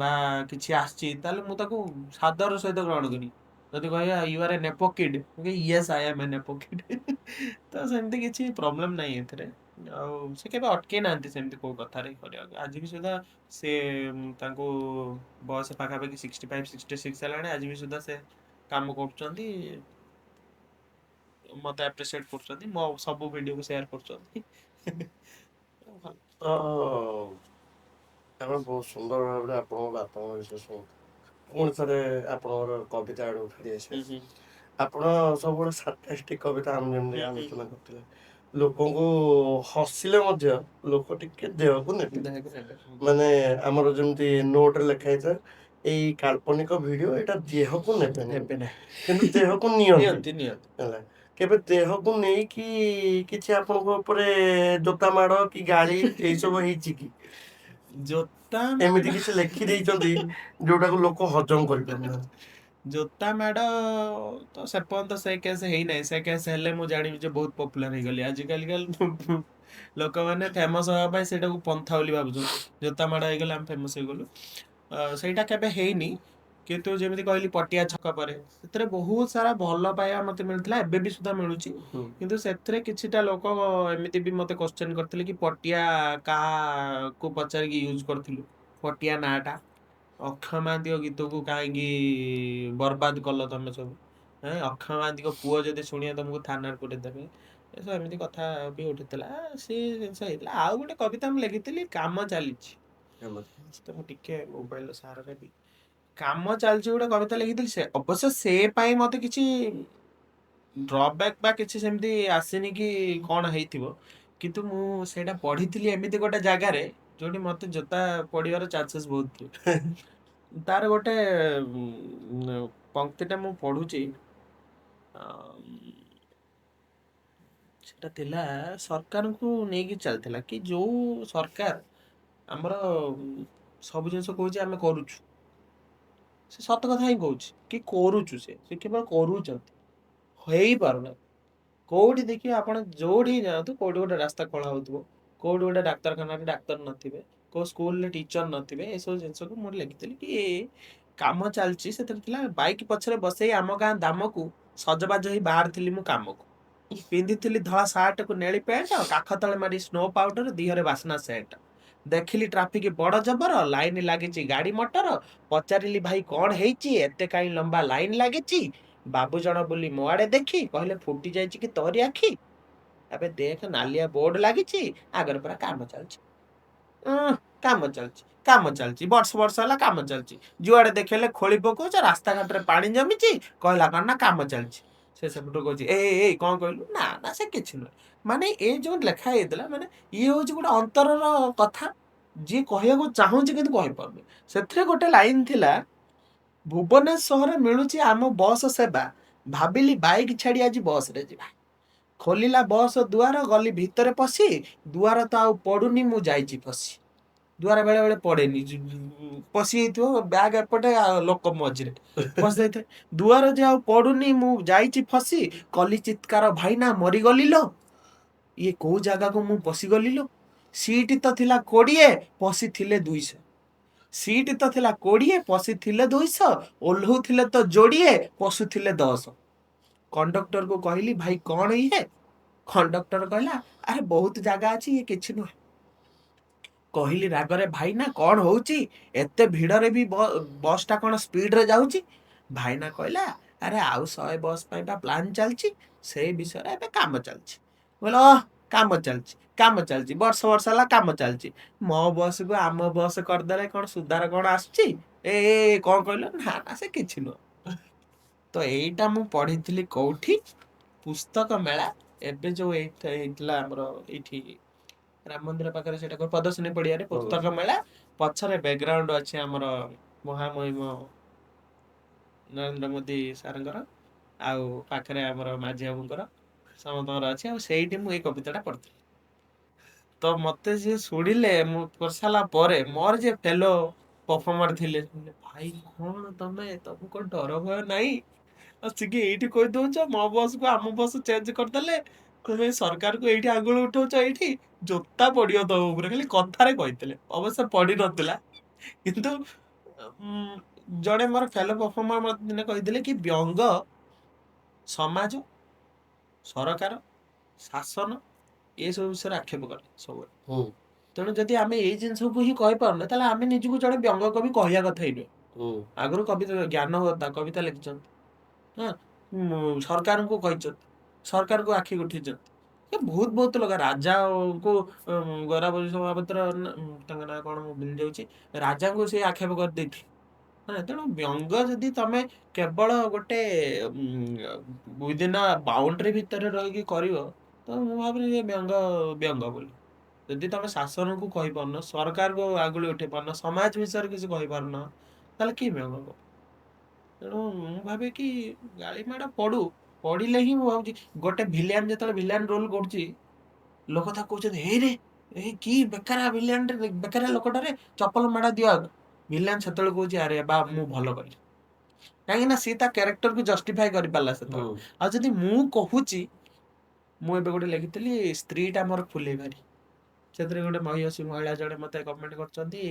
ବା କିଛି ଆସିଛି, ତାହେଲେ ମୁଁ ତାକୁ ସାଦର ସହିତ ଗ୍ରହଣ କରିବି। ଯଦି କହିବା you are a nepo kid, yes I am a nepo kid. ତ ସେମିତି କିଛି ପ୍ରୋବ୍ଲେମ୍ ନାହିଁ ଏଥିରେ। ଆଉ ସେ କେବେ ଅଟକେଇ ନାହାନ୍ତି ସେମିତି କୋଉ କଥାରେ କରିବାକୁ। ଆଜି ବି ସୁଦ୍ଧା ସେ ତାଙ୍କୁ ବୟସ ପାଖାପାଖି 65 66 ହେଲାଣି, ଆଜି ବି ସୁଦ୍ଧା ସେ କାମ କରୁଛନ୍ତି। ମତେ ଆପ୍ରିସିଏଟ୍ କରୁଛନ୍ତି, ମୋ ସବୁ ଭିଡ଼ିଓକୁ ସେୟାର କରୁଛନ୍ତି। ଭଲ। ତ ଆମେ ବହୁତ ସୁନ୍ଦର ଭାବରେ ଆପଣଙ୍କ ବାପାଙ୍କ ବିଷୟ ଶୁଣୁ। ପୁଣି ଥରେ ଆପଣଙ୍କର କବିତା ଆଡ଼କୁ ଫେରି ଆସିବା। ହୁଁ ହୁଁ ଆପଣ ସବୁବେଳେ ସାର୍କାଷ୍ଟିକ୍ କବିତା ଆମେ ଯେମିତି ହୁଁ ହୁଁ ଆଲୋଚନା କରୁଥିଲେ, ଲୋକଙ୍କୁ ହସିଲେ ମଧ୍ୟ ଲୋକ ଟିକେ ଦେହକୁ ନେବେ। ଦେଖ ନେବେ। ମାନେ ଆମର ଯେମିତି ନୋଟରେ ଲେଖା ହେଇଥାଏ, ଏଇ କାଳ୍ପନିକ ଭିଡ଼ିଓ ଏଇଟା ଦେହକୁ ନେବେନି, ନେବେ ନାହିଁ। କିନ୍ତୁ ଦେହକୁ ନିଅନ୍ତି। ନିଅନ୍ତି ନିଅନ୍ତି। ହେଲା, କେବେ ଦେହକୁ ନେଇକି କିଛି ଆପଣଙ୍କ ଉପରେ ଜୋତା ମାଡ଼ କି ଗାଳି ଏଇସବୁ ହେଇଛି କି? ଜୋତା ଏମିତି ମାଡ଼ କିଛି ଲେଖି ଦେଇଛନ୍ତି ଯୋଉଟାକୁ ଲୋକ ହଜମ କରିପାରୁନାହାନ୍ତି? ଜୋତା ମାଡ଼ ତ ସେପର୍ଯ୍ୟନ୍ତ ସେ କେସ୍ ହେଇନାହିଁ। ସେ କେସ୍ ହେଲେ ମୁଁ ଜାଣିବି ଯେ ବହୁତ ପପୁଲାର ହେଇଗଲି। ଆଜିକାଲି ଲୋକମାନେ ଫେମସ୍ ହେବା ପାଇଁ ସେଇଟାକୁ ପନ୍ଥା ବୋଲି ଭାବୁଛନ୍ତି। ଜୋତା ମାଡ଼ ହେଇଗଲେ ଆମେ ଫେମସ୍ ହେଇଗଲୁ। ସେଇଟା କେବେ ହେଇନି, କିନ୍ତୁ ଯେମିତି କହିଲି ପଟିଆ ଛକ ପରେ ସେଥିରେ ବହୁତ ସାରା ଭଲ ପାଇବା ମୋତେ ମିଳିଥିଲା, ଏବେ ବି ସୁଦ୍ଧା ମିଳୁଛି। କିନ୍ତୁ ସେଥିରେ କିଛିଟା ଲୋକ ଏମିତି ବି ମୋତେ କ୍ୱେଶ୍ଚନ୍ କରିଥିଲେ କି ପଟିଆ କାହାକୁ ପଚାରିକି ୟୁଜ୍ କରିଥିଲୁ, ପଟିଆ ନାଁଟା। ଅକ୍ଷୟ ମହାନ୍ତିଙ୍କ ଗୀତକୁ କାହିଁକି ବର୍ବାଦ କଲ ତମେ ସବୁ? ଅକ୍ଷୟ ମହାନ୍ତିଙ୍କ ପୁଅ ଯଦି ଶୁଣିବେ ତମକୁ ଥାନାରେ ପୁରେଇ ଦେବେ। ଏସବୁ ଏମିତି କଥା ବି ଉଠିଥିଲା, ସେ ଜିନିଷ ହେଇଥିଲା। ଆଉ ଗୋଟେ କବିତା ମୁଁ ଲେଖିଥିଲି, କାମ ଚାଲିଛି। ତ ମୁଁ ଟିକେ ମୋବାଇଲର ସାହାରା ନେବି। କାମ ଚାଲିଛି ଗୋଟେ କବିତା ଲେଖିଥିଲି, ସେ ଅବଶ୍ୟ ସେ ପାଇଁ ମୋତେ କିଛି ଡ୍ରବ୍ୟାକ୍ ବା କିଛି ସେମିତି ଆସିନି କି କ'ଣ ହେଇଥିବ, କିନ୍ତୁ ମୁଁ ସେଇଟା ପଢ଼ିଥିଲି ଏମିତି ଗୋଟେ ଜାଗାରେ ଯୋଉଠି ମୋତେ ଜୋତା ପଡ଼ିବାର ଚାନ୍ସେସ୍ ବହୁତ ଥିଲା। ତାର ଗୋଟେ ପଂକ୍ତିଟା ମୁଁ ପଢୁଛି, ସେଟା ଥିଲା ସରକାରଙ୍କୁ ନେଇକି ଚାଲିଥିଲା କି ଯୋଉ ସରକାର ଆମର ସବୁ ଜିନିଷ କହୁଛି ଆମେ କରୁଛୁ, ସେ ସତ କଥା ହିଁ କହୁଛି କି କରୁଛୁ, ସେ କେବଳ କରୁଛନ୍ତି, ହେଇପାରୁନାହିଁ। କୋଉଠି ଦେଖିବେ ଆପଣ, ଯୋଉଠି ଯାଆନ୍ତୁ କୋଉଠି ଗୋଟେ ରାସ୍ତା ଖୋଳା ହଉଥିବ, କୋଉଠି ଗୋଟେ ଡାକ୍ତରଖାନାରେ ଡାକ୍ତର ନଥିବେ, କୋଉ ସ୍କୁଲରେ ଟିଚର ନଥିବେ। ଏସବୁ ଜିନିଷକୁ ମୁଁ ଲେଖିଥିଲି କି କାମ ଚାଲିଛି। ସେଥିରେ ଥିଲା, ବାଇକ୍ ପଛରେ ବସେଇ ଆମ ଗାଁ ଦାମକୁ ସଜବାଜ ହେଇ ବାହାରିଥିଲି ମୁଁ କାମକୁ। ପିନ୍ଧିଥିଲି ଧଳା ସାର୍ଟକୁ ନେଳି ପ୍ୟାଣ୍ଟ, କାଖ ତଳେ ମାରି ସ୍ନୋ ପାଉଡର, ଦିହରେ ବାସ୍ନା ସେଣ୍ଟ। ଦେଖିଲି ଟ୍ରାଫିକ ବଡ ଜବର, ଲାଇନ ଲାଗିଛି ଗାଡି ମଟର। ପଚାରିଲି ଭାଇ କ'ଣ ହେଇଛି, ଏତେ କାହିଁ ଲମ୍ବା ଲାଇନ ଲାଗିଛି? ବାବୁ ଜଣ ବୋଲି ମୋ ଆଡେ ଦେଖି କହିଲେ, ଫୁଟି ଯାଇଛି କି ତୋରି ଆଖି? ଏବେ ଦେଖ ନାଲିଆ ବୋର୍ଡ ଲାଗିଛି, ଆଗରେ ପୁରା କାମ ଚାଲିଛି। କାମ ଚାଲିଛି, କାମ ଚାଲିଛି, ବର୍ଷ ବର୍ଷ ହେଲା କାମ ଚାଲିଛି। ଯୁଆଡେ ଦେଖେଇଲେ ଖୋଳି ପକଉଛ, ରାସ୍ତାଘାଟରେ ପାଣି ଜମିଛି, କହିଲା କ'ଣ ନା କାମ ଚାଲିଛି। ସେ ସେପଟୁ କହୁଛି, ଏଇ କ'ଣ କହିଲୁ? ନା ନା ସେ କିଛି ନୁହେଁ। ମାନେ ଏ ଯୋଉ ଲେଖା ହେଇଥିଲା, ମାନେ ଇଏ ହଉଛି ଗୋଟେ ଅନ୍ତରର କଥା, ଯିଏ କହିବାକୁ ଚାହୁଁଛି କିନ୍ତୁ କହିପାରୁନି। ସେଥିରେ ଗୋଟେ ଲାଇନ ଥିଲା, ଭୁବନେଶ୍ୱରରେ ମିଳୁଛି ଆମ ବସ୍ ସେବା, ଭାବିଲି ବାଇକ୍ ଛାଡି ଆଜି ବସରେ ଯିବା। ଖୋଲିଲା ବସ୍ ଦୁଆର, ଗଲି ଭିତରେ ପଶି, ଦୁଆର ତ ଆଉ ପଡୁନି, ମୁଁ ଯାଇଛି ଫସି। ଦୁଆର ବେଳେ ବେଳେ ପଡେନି, ପଶି ଯାଇଥିବ ବ୍ୟାଗ ଏପଟେ, ଲୋକ ମଝିରେ ପଶି ଯାଇଥାଏ। ଦୁଆର ଯେ ଆଉ ପଡୁନି, ମୁଁ ଯାଇଛି ଫସି, କଲି ଚିତ୍କାର, ଭାଇନା ମରିଗଲି ଲୋ। ଇଏ କୋଉ ଜାଗାକୁ ମୁଁ ପଶିଗଲି ଲୋ? ସିଟ ତ ଥିଲା 20, ପଶିଥିଲେ 200। ସିଟ ତ ଥିଲା 20, ପଶିଥିଲେ 200, ଓହ୍ଲଉଥିଲେ ତ ଯୋଡ଼ିଏ, ପଶୁଥିଲେ 10। କଣ୍ଡକ୍ଟରକୁ କହିଲି, ଭାଇ କ'ଣ ଇଏ? କଣ୍ଡକ୍ଟର କହିଲା, ଆରେ ବହୁତ ଜାଗା ଅଛି, ଇଏ କିଛି ନୁହେଁ। କହିଲି ରାଗରେ, ଭାଇନା କ'ଣ ହଉଛି? ଏତେ ଭିଡରେ ବି ବସଟା କ'ଣ ସ୍ପିଡରେ ଯାଉଛି? ଭାଇନା କହିଲା, ଆରେ ଆଉ 100 ବସ୍ ପାଇଁ ବା ପ୍ଲାନ୍ ଚାଲିଛି, ସେଇ ବିଷୟରେ ଏବେ କାମ ଚାଲିଛି। ବୋଲ, କାମ ଚାଲିଛି, କାମ ଚାଲିଛି, ବର୍ଷ ବର୍ଷ ହେଲା କାମ ଚାଲିଛି। ମୋ ବସକୁ ଆମ ବସ୍ କରିଦେଲେ କ'ଣ ସୁଧାର କ'ଣ ଆସୁଛି? କ'ଣ କହିଲ? ନା ନା ସେ କିଛି ନୁହଁ। ତ ଏଇଟା ମୁଁ ପଢିଥିଲି କୋଉଠି? ପୁସ୍ତକ ମେଳା। ଏବେ ଯୋଉ ଏଇଟା ହେଇଥିଲା ଆମର ଏଇଠି ରାମ ମନ୍ଦିର ପାଖରେ, ସେଟା ପ୍ରଦର୍ଶନୀ ପଡିଆରେ ପୁସ୍ତକ ମେଳା। ପଛରେ ବ୍ୟାକଗ୍ରାଉଣ୍ଡ ଅଛି ଆମର ମହାମହିମ ନରେନ୍ଦ୍ର ମୋଦି ସାରଙ୍କର, ଆଉ ପାଖରେ ଆମର ମାଝୀ ବାବୁଙ୍କର, ସମସ୍ତଙ୍କର ଅଛି। ଆଉ ସେଇଠି ମୁଁ ଏଇ କବିତାଟା ପଢିଥିଲି। ତ ମତେ ଯିଏ ଶୁଣିଲେ, ମୁଁ କରିସାରିଲା ପରେ ମୋର ଯିଏ ଫେଲୋ ପରଫର୍ମର ଥିଲେ, ଭାଇ କ'ଣ ତମକୁ କ'ଣ ଡର ଭୟ ନାହିଁ? ଆସିକି ଏଇଠି କହିଦଉଛ ମୋ ବସକୁ ଆମ ବସ ଚେଞ୍ଜ କରିଦେଲେ, ତମେ ସରକାରକୁ ଏଇଠି ଆଙ୍ଗୁଳି ଉଠଉଛ, ଏଇଠି ଜୋତା ପଡିବ ତମ ଉପରେ। ଖାଲି କଥାରେ କହିଥିଲେ, ଅବଶ୍ୟ ପଡି ନଥିଲା। କିନ୍ତୁ ଜଣେ ମୋର ଫେଲୋ ପରଫର୍ମର ମତେ ଦିନେ କହିଥିଲେ କି ବ୍ୟଙ୍ଗ ସମାଜ, ସରକାର, ଶାସନ ଏସବୁ ବିଷୟରେ ଆକ୍ଷେପ କରେ ସବୁବେଳେ। ତେଣୁ ଯଦି ଆମେ ଏଇ ଜିନିଷକୁ ହିଁ କହିପାରୁନେ, ତାହେଲେ ଆମେ ନିଜକୁ ଜଣେ ବ୍ୟଙ୍ଗ କବି କହିବା କଥା ହିଁ ନୁହେଁ। ଆଗରୁ କବିତା ଜ୍ଞାନବତା କବିତା ଲେଖିଛନ୍ତି, ସରକାରଙ୍କୁ କହିଛନ୍ତି, ସରକାରକୁ ଆଖି ଉଠିଛନ୍ତି। ଏ ବହୁତ ଲୋକ ରାଜାକୁ ଗୋରା ମହାପାତ୍ର ତାଙ୍କ ନାଁ କଣ ମୁଁ ଭୁଲି ଯାଉଛି, ରାଜାଙ୍କୁ ସେ ଆକ୍ଷେପ କରିଦେଇଥିଲେ। ହଁ, ତେଣୁ ବ୍ୟଙ୍ଗ ଯଦି ତମେ କେବଳ ଗୋଟେ ୱିଦିନ୍ ବାଉଣ୍ଡ୍ରି ଭିତରେ ରହିକି କରିବ, ତ ମୁଁ ଭାବୁନି ଯେ ବ୍ୟଙ୍ଗ ବୋଲି। ଯଦି ତମେ ଶାସନକୁ କହିପାରୁନ, ସରକାରକୁ ଆଙ୍ଗୁଳି ଉଠେଇ ପାରୁନ, ସମାଜ ବିଷୟରେ କିଛି କହିପାରୁନ, ତାହେଲେ କି ବ୍ୟଙ୍ଗ କର? ତେଣୁ ମୁଁ ଭାବେ କି ଗାଳି ମାଡ଼ ପଡ଼ିଲେ ହିଁ ମୁଁ ଭାବୁଛି ଗୋଟେ ଭିଲିଆନ ଯେତେବେଳେ ଭିଲିଆନ ରୋଲ କରୁଛି, ଲୋକ ତାକୁ କହୁଛନ୍ତି ହେଇରେ ଏଇ କି ବେକାରା ଭିଲିଆନ ବେକାରା ଲୋକଟାରେ ଚପଲ ମାଡ଼ ଦିଅ ଆଗ। ଭିଲିଆନ ସେତେବେଳେ କହୁଛି ଆରେ ବା ମୁଁ ଭଲ କଲି, କାହିଁକି ନା ସିଏ ତା କ୍ୟାରେକ୍ଟରକୁ ଜଷ୍ଟିଫାଇ କରିପାରିଲା ସେତେବେଳେ। ଆଉ ଯଦି ମୁଁ କହୁଛି, ମୁଁ ଏବେ ଗୋଟେ ଲେଖିଥିଲି ସ୍ତ୍ରୀଟା ମୋର ଫୁଲେଇ ଭାରି, ସେଥିରେ ଗୋଟେ ମହିଳା ଜଣେ ମତେ କମେଣ୍ଟ କରିଛନ୍ତି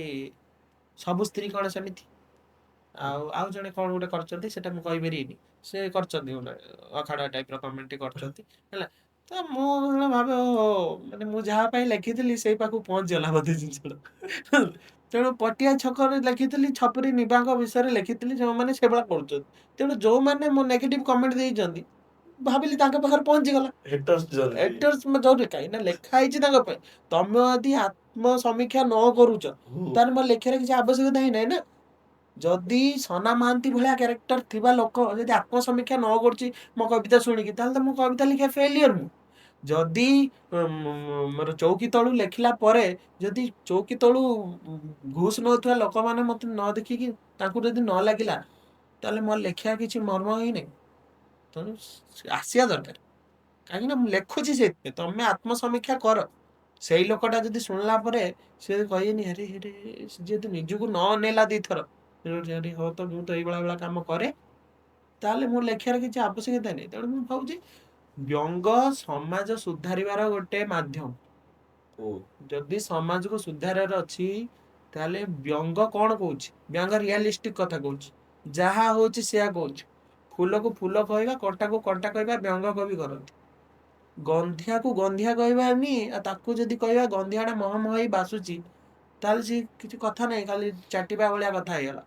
ସବୁ ସ୍ତ୍ରୀ କଣ ସେମିତି, ଆଉ ଜଣେ କଣ ଗୋଟେ କରିଛନ୍ତି ସେଟା ମୁଁ କହିପାରିବିନି, ସେ କରିଛନ୍ତି ଗୋଟେ ଅଖାଡା ଟାଇପର କମେଣ୍ଟ କରିଛନ୍ତି ହେଲା। ତ ମୁଁ ଭାବେ ଓହୋ, ମାନେ ମୁଁ ଯାହା ପାଇଁ ଲେଖିଥିଲି ସେଇ ପାଖକୁ ପହଞ୍ଚିଗଲା ବୋଧେ ଜିନିଷଟା। ତେଣୁ ପଟିଆ ଛକରେ ଲେଖିଥିଲି ଛପରି ନିବାଙ୍କ ବିଷୟରେ ଲେଖିଥିଲି, ଯେଉଁମାନେ ସେଭଳିଆ କରୁଛନ୍ତି। ତେଣୁ ଯୋଉମାନେ ମୋ ନେଗେଟିଭ କମେଣ୍ଟ ଦେଇଛନ୍ତି, ଭାବିଲି ତାଙ୍କ ପାଖରେ ପହଞ୍ଚିଗଲା। ହେଟର୍ସ ହେଟର୍ସ ଜରୁରୀ, କାହିଁକି ନା ଲେଖା ହେଇଛି ତାଙ୍କ ପାଇଁ। ତମେ ଯଦି ଆତ୍ମ ସମୀକ୍ଷା ନ କରୁଛ, ତାହେଲେ ମୋ ଲେଖିବାର କିଛି ଆବଶ୍ୟକତା ହିଁ ନାହିଁ ନା। ଯଦି ସନା ମହାନ୍ତି ଭଳିଆ କ୍ୟାରେକ୍ଟର ଥିବା ଲୋକ ଯଦି ଆତ୍ମ ସମୀକ୍ଷା ନ କରୁଛି ମୋ କବିତା ଶୁଣିକି, ତାହେଲେ ତ ମୋ କବିତା ଲେଖିବା ଫେଲିୟର। ମୁଁ ଯଦି ମୋର ଚୌକି ତଳୁ ଲେଖିଲା ପରେ ଯଦି ଚୌକି ତଳୁ ଘୁଷ ନଉଥିବା ଲୋକମାନେ ମତେ ନ ଦେଖିକି ତାଙ୍କୁ ଯଦି ନ ଲାଗିଲା, ତାହେଲେ ମୋର ଲେଖିବା କିଛି ମର୍ମ ହିଁ ନାହିଁ। ତେଣୁ ଆସିବା ଦରକାର, କାହିଁକି ନା ମୁଁ ଲେଖୁଛି ସେଇଥିପାଇଁ। ତମେ ଆତ୍ମ ସମୀକ୍ଷା କର, ସେଇ ଲୋକଟା ଯଦି ଶୁଣିଲା ପରେ ସେ କହିବେନି ଆରେ ଆରେ ଯେହେତୁ ନିଜକୁ ନ ନେଲା ଦିଥର, ହଉ ତ ମୁଁ ତ ଏଇଭଳିଆ କାମ କରେ, ତାହେଲେ ମୁଁ ଲେଖିବାର କିଛି ଆବଶ୍ୟକତା ନାହିଁ। ତେଣୁ ମୁଁ ଭାବୁଛି ବ୍ୟଙ୍ଗ ସମାଜ ସୁଧାରିବାର ଗୋଟେ ମାଧ୍ୟମ। ଯଦି ସମାଜକୁ ସୁଧାରିବାର ଅଛି, ତାହେଲେ ବ୍ୟଙ୍ଗ କଣ କହୁଛି? ବ୍ୟଙ୍ଗ ରିଆଲିଷ୍ଟିକ କଥା କହୁଛି, ଯାହା ହଉଛି ସେୟା କହୁଛି। ଫୁଲକୁ ଫୁଲ କହିବା, କଣ୍ଟାକୁ କଣ୍ଟା କହିବା ବ୍ୟଙ୍ଗ କବି କରନ୍ତି। ଗନ୍ଧିଆକୁ ଗନ୍ଧିଆ କହିବାନି, ଆଉ ତାକୁ ଯଦି କହିବା ଗନ୍ଧିଆଟା ମହମ ହେଇ ବାସୁଛି, ତାହେଲେ ସେ କିଛି କଥା ନାହିଁ, ଖାଲି ଚାଟିବା ଭଳିଆ କଥା ହେଇଗଲା।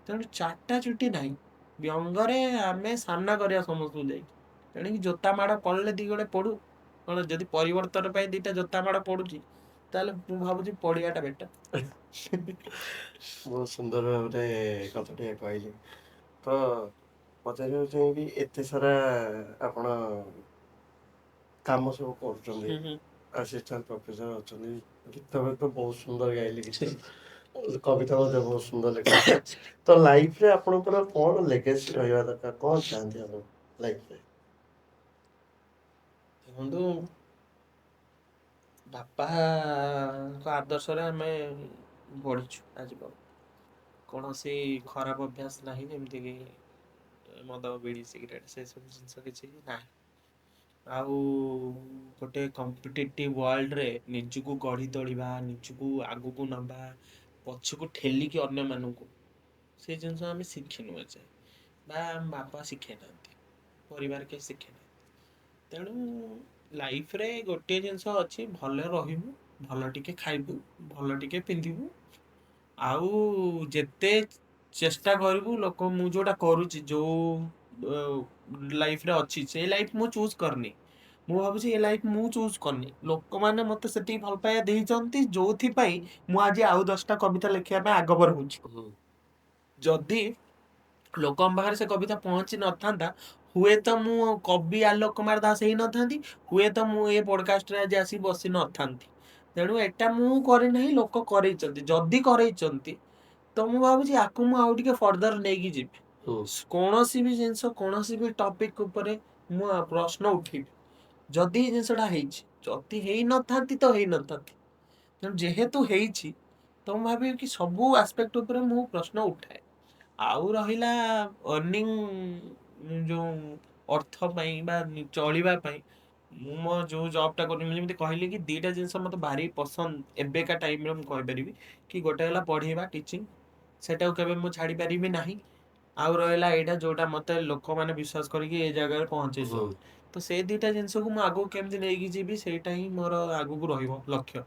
ତେଣୁ ଚାଟା ଚୁଟି ନାହିଁ, ବ୍ୟଙ୍ଗରେ ଆମେ ସାମ୍ନା କରିବା ସମସ୍ତଙ୍କୁ ଯାଇକି। ତେଣିକି ଜୋତା ମାଡ଼ ପଡ଼ିଲେ ଦି ଗୋଟେ ପଡୁ, କଣ ଯଦି ପରିବର୍ତ୍ତନ ପାଇଁ ଦିଟା ଜୋତା ମାଡ଼ ପଡୁଛି, ତାହେଲେ ମୁଁ ଭାବୁଛି ପଡ଼ିଆଟା ବେଟର। ବହୁତ ସୁନ୍ଦର ଭାବରେ କଥାଟିଏ କହିଲେ। ତ ପଚାରିବାକୁ ଚାହିଁବି, ଏତେ ସାରା ଆପଣ କାମ ସବୁ କରୁଛନ୍ତି, ଆସିଷ୍ଟାଣ୍ଟ ପ୍ରଫେସର ଅଛନ୍ତି, ଗୀତ ତ ବହୁତ ସୁନ୍ଦର ଗାଇଲେ, ଗୀତ କବିତା ମଧ୍ୟ ବହୁତ ସୁନ୍ଦର ଲେଖନ୍ତି। ତ ଲାଇଫରେ ଆପଣଙ୍କର କଣ ଲେଗାସି ରହିବା ଦରକାର, କଣ ଚାହାନ୍ତି ଆପଣ ଲାଇଫରେ? ଦେଖନ୍ତୁ, ବାପାଙ୍କ ଆଦର୍ଶରେ ଆମେ ବଢିଛୁ ଆଜି ପର୍ଯ୍ୟନ୍ତ। କୌଣସି ଖରାପ ଅଭ୍ୟାସ ନାହିଁ, ଯେମିତିକି ମଦ, ବିଡ଼ି, ସିଗାରେଟ, ସେସବୁ ଜିନିଷ କିଛି ନାହିଁ। ଆଉ ଗୋଟେ କମ୍ପିଟିଟିଭ ୱାର୍ଲଡରେ ନିଜକୁ ଗଢ଼ି ତୋଳିବା, ନିଜକୁ ଆଗକୁ ନବା, ପଛକୁ ଠେଲିକି ଅନ୍ୟମାନଙ୍କୁ, ସେ ଜିନିଷ ଆମେ ଶିଖିନୁ ଏଯାଏ, ବା ଆମ ବାପା ଶିଖେଇ ନାହାନ୍ତି, ପରିବାର କେହି ଶିଖେଇ ନାହାନ୍ତି। ତେଣୁ ଲାଇଫରେ ଗୋଟିଏ ଜିନିଷ ଅଛି, ଭଲ ରହିବୁ, ଭଲ ଟିକେ ଖାଇବୁ, ଭଲ ଟିକେ ପିନ୍ଧିବୁ, ଆଉ ଯେତେ ଚେଷ୍ଟା କରିବୁ ଲୋକ, ମୁଁ ଯୋଉଟା କରୁଛି, ଯୋଉ ଲାଇଫରେ ଅଛି, ସେଇ ଲାଇଫ ମୁଁ ଚୁଜ କରିନି। ମୁଁ ଭାବୁଛି ଏ ଲାଇଫ ମୁଁ ଚୁଜ କରିନି, ଲୋକମାନେ ମତେ ସେତିକି ଭଲ ପାଇବା ଦେଇଛନ୍ତି, ଯୋଉଥିପାଇଁ ମୁଁ ଆଜି ଆଉ 10ଟା କବିତା ଲେଖିବା ପାଇଁ ଆଗଭର ହଉଛି। ଯଦି ଲୋକଙ୍କ ପାଖରେ ସେ କବିତା ପହଞ୍ଚି ନଥାନ୍ତା, ହୁଏତ ମୁଁ କବି ଆଲୋକ କୁମାର ଦାସ ହେଇନଥାନ୍ତି, ହୁଏତ ମୁଁ ଏ ପଡକାଷ୍ଟରେ ଆଜି ଆସି ବସି ନଥାନ୍ତି। ତେଣୁ ଏଟା ମୁଁ କରିନାହିଁ, ଲୋକ କରେଇଛନ୍ତି। ଯଦି କରେଇଛନ୍ତି, ତ ମୁଁ ଭାବୁଛି ଆକୁ ମୁଁ ଆଉ ଟିକେ ଫର୍ଦର ନେଇକି ଯିବି। କୌଣସି ବି ଜିନିଷ, କୌଣସି ବି ଟପିକ ଉପରେ ମୁଁ ପ୍ରଶ୍ନ ଉଠେଇବି, ଯଦି ଏ ଜିନିଷଟା ହେଇଛି। ଯଦି ହେଇନଥାନ୍ତି ତ ହେଇନଥାନ୍ତି, ତେଣୁ ଯେହେତୁ ହେଇଛି, ତ ମୁଁ ଭାବିବି କି ସବୁ ଆସ୍ପେକ୍ଟ ଉପରେ ମୁଁ ପ୍ରଶ୍ନ ଉଠାଏ। ଆଉ ରହିଲା ଅର୍ନିଂ, ଯୋଉ ଅର୍ଥ ପାଇଁ ବା ଚଳିବା ପାଇଁ, ମୁଁ ମୋ ଯୋଉ ଜବଟା କରୁଛି, ମୁଁ ଯେମିତି କହିଲି କି ଦିଟା ଜିନିଷ ମତେ ଭାରି ପସନ୍ଦ ଏବେକା ଟାଇମରେ, ମୁଁ କହିପାରିବି କି ଗୋଟେ ହେଲା ପଢେଇବା, ଟିଚିଂ, ସେଟାକୁ କେବେ ମୁଁ ଛାଡି ପାରିବି ନାହିଁ। ଆଉ ରହିଲା ଏଇଟା ଯୋଉଟା ମତେ ଲୋକମାନେ ବିଶ୍ୱାସ କରିକି ଏ ଜାଗାରେ ପହଞ୍ଚେଇଛନ୍ତି। ତ ସେଇ ଦିଟା ଜିନିଷକୁ ମୁଁ ଆଗକୁ କେମିତି ନେଇକି ଯିବି, ସେଇଟା ହିଁ ମୋର ଆଗକୁ ରହିବ ଲକ୍ଷ୍ୟ।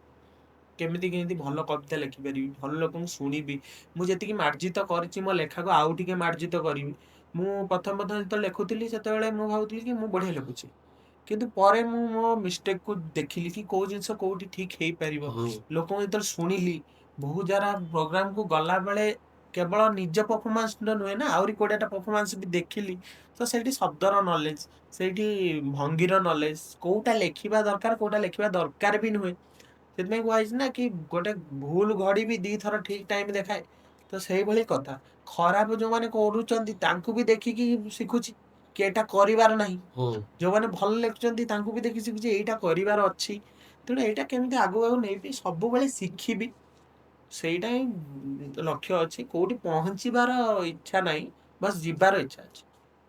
କେମିତି ଭଲ କବିତା ଲେଖିପାରିବି, ଭଲ ଲୋକଙ୍କୁ ଶୁଣିବି, ମୁଁ ଯେତିକି ମାର୍ଜିତ କରିଛି ମୋ ଲେଖାକୁ ଆଉ ଟିକେ ମାର୍ଜିତ କରିବି। ମୁଁ ପ୍ରଥମେ ଯେତେବେଳେ ଲେଖୁଥିଲି, ସେତେବେଳେ ମୁଁ ଭାବୁଥିଲି କି ମୁଁ ବଢିଆ ଲେଖୁଛି, କିନ୍ତୁ ପରେ ମୁଁ ମୋ ମିଷ୍ଟେକକୁ ଦେଖିଲି କି କୋଉ ଜିନିଷ କୋଉଠି ଠିକ୍ ହେଇପାରିବ। ଲୋକଙ୍କୁ ଯେତେବେଳେ ଶୁଣିଲି, ବହୁତ ସାରା ପ୍ରୋଗ୍ରାମକୁ ଗଲାବେଳେ କେବଳ ନିଜ ପରଫର୍ମାନ୍ସ ନୁହେଁ ନା, ଆହୁରି 20ଟା ପରଫର୍ମାନ୍ସ ବି ଦେଖିଲି। ତ ସେଇଠି ଶବ୍ଦର ନଲେଜ, ସେଇଠି ଭଙ୍ଗୀର ନଲେଜ, କୋଉଟା ଲେଖିବା ଦରକାର କୋଉଟା ଲେଖିବା ଦରକାର ବି ନୁହେଁ। ସେଥିପାଇଁ କୁହାଯାଇଛି ନା କି ଗୋଟେ ଭୁଲ ଘଡ଼ି ବି 2 ଥର ଠିକ୍ ଟାଇମ୍ ଦେଖାଏ। ତ ସେଇଭଳି କଥା, ଖରାପ ଯୋଉମାନେ କରୁଛନ୍ତି ତାଙ୍କୁ ବି ଦେଖିକି ଶିଖୁଛି କି ଏଇଟା କରିବାର ନାହିଁ। ଯୋଉମାନେ ଭଲ ଲେଖୁଛନ୍ତି ତାଙ୍କୁ ବି ଦେଖି ଶିଖୁଛି ଏଇଟା କରିବାର ଅଛି। ତେଣୁ ଏଇଟା କେମିତି ଆଗକୁ ନେଇବି, ସବୁବେଳେ ଶିଖିବି, ସେଇଟା ହିଁ ଲକ୍ଷ୍ୟ ଅଛି। କୋଉଠି ପହଞ୍ଚିବାର ଇଚ୍ଛା ନାହିଁ, ବାସ୍ ଯିବାର ଇଚ୍ଛା ଅଛି।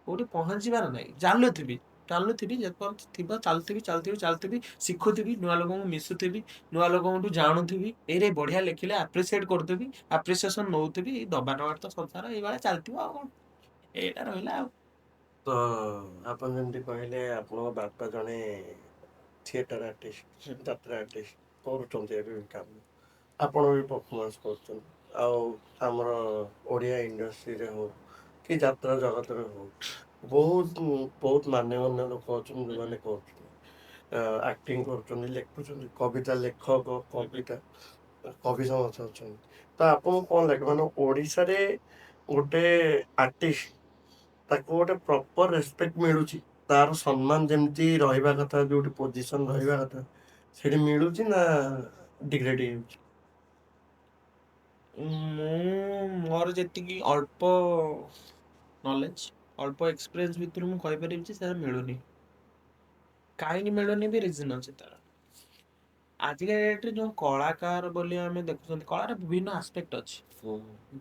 କୋଉଠି ପହଞ୍ଚିବାର ନାହିଁ, ଚାଲୁଥିବି ଯେପର୍ଯ୍ୟନ୍ତ ଥିବ ଚାଲୁଥିବି, ଶିଖୁଥିବି, ନୂଆ ଲୋକଙ୍କୁ ମିଶୁଥିବି, ନୂଆ ଲୋକଙ୍କଠୁ ଜାଣୁଥିବି, ଏଇରେ ବଢିଆ ଲେଖିଲେ ଆପ୍ରିସିଏଟ୍ କରୁଥିବି, ଆପ୍ରିସିଏସନ ନଉଥିବି, ଦବା ନବାର ତ ସଂସାର ଏଇଭଳିଆ ଚାଲିଥିବ ଆଉ କଣ, ଏଇଟା ରହିଲା ଆଉ। ତ ଆପଣ ଯେମିତି କହିଲେ ଆପଣଙ୍କ ବାପା ଜଣେ ଥିଏଟର ଆର୍ଟିଷ୍ଟ, ଯାତ୍ରା ଆର୍ଟିଷ୍ଟ କରୁଛନ୍ତି ଏବେ ବି କାମ, ଆପଣ ବି ପରଫର୍ମାନ୍ସ କରୁଛନ୍ତି। ଆଉ ଆମର ଓଡ଼ିଆ ଇଣ୍ଡଷ୍ଟ୍ରିରେ ହଉ କି ଯାତ୍ରା ଜଗତରେ ହଉ, ବହୁତ ବହୁତ ମାନ୍ୟଗଣ୍ୟ ଲୋକ ଅଛନ୍ତି ଯେଉଁମାନେ କରୁଛନ୍ତି, ଆକ୍ଟିଂ କରୁଛନ୍ତି, ଲେଖୁଛନ୍ତି, କବିତା ଲେଖକ, କବି ସମସ୍ତେ ଅଛନ୍ତି। ତ ଆପଣଙ୍କୁ କ'ଣ ଲାଗେ, ମାନେ ଓଡ଼ିଶାରେ ଗୋଟେ ଆର୍ଟିଷ୍ଟ ତାକୁ ଗୋଟେ ପ୍ରପର ରେସପେକ୍ଟ ମିଳୁଛି, ତାର ସମ୍ମାନ ଯେମିତି ରହିବା କଥା, ଯୋଉଠି ପୋଜିସନ ରହିବା କଥା ସେଠି ମିଳୁଛି ନା ଡିଗ୍ରେଡ ହେଇଯାଉଛି? ମୁଁ ମୋର ଯେତିକି ଅଳ୍ପ ନଲେଜ, ଅଳ୍ପ ଏକ୍ସପିରିଏନ୍ସ ଭିତରୁ ମୁଁ କହିପାରିବି ଯେ ସେଟା ମିଳୁନି। କାହିଁକି ମିଳୁନି ବି ରିଜନ ଅଛି ତାର। ଆଜିକା ଡେଟ୍ରେ ଯୋଉ କଳାକାର ବୋଲି ଆମେ ଦେଖୁଛନ୍ତି, କଳାର ବିଭିନ୍ନ ଆସ୍ପେକ୍ଟ ଅଛି।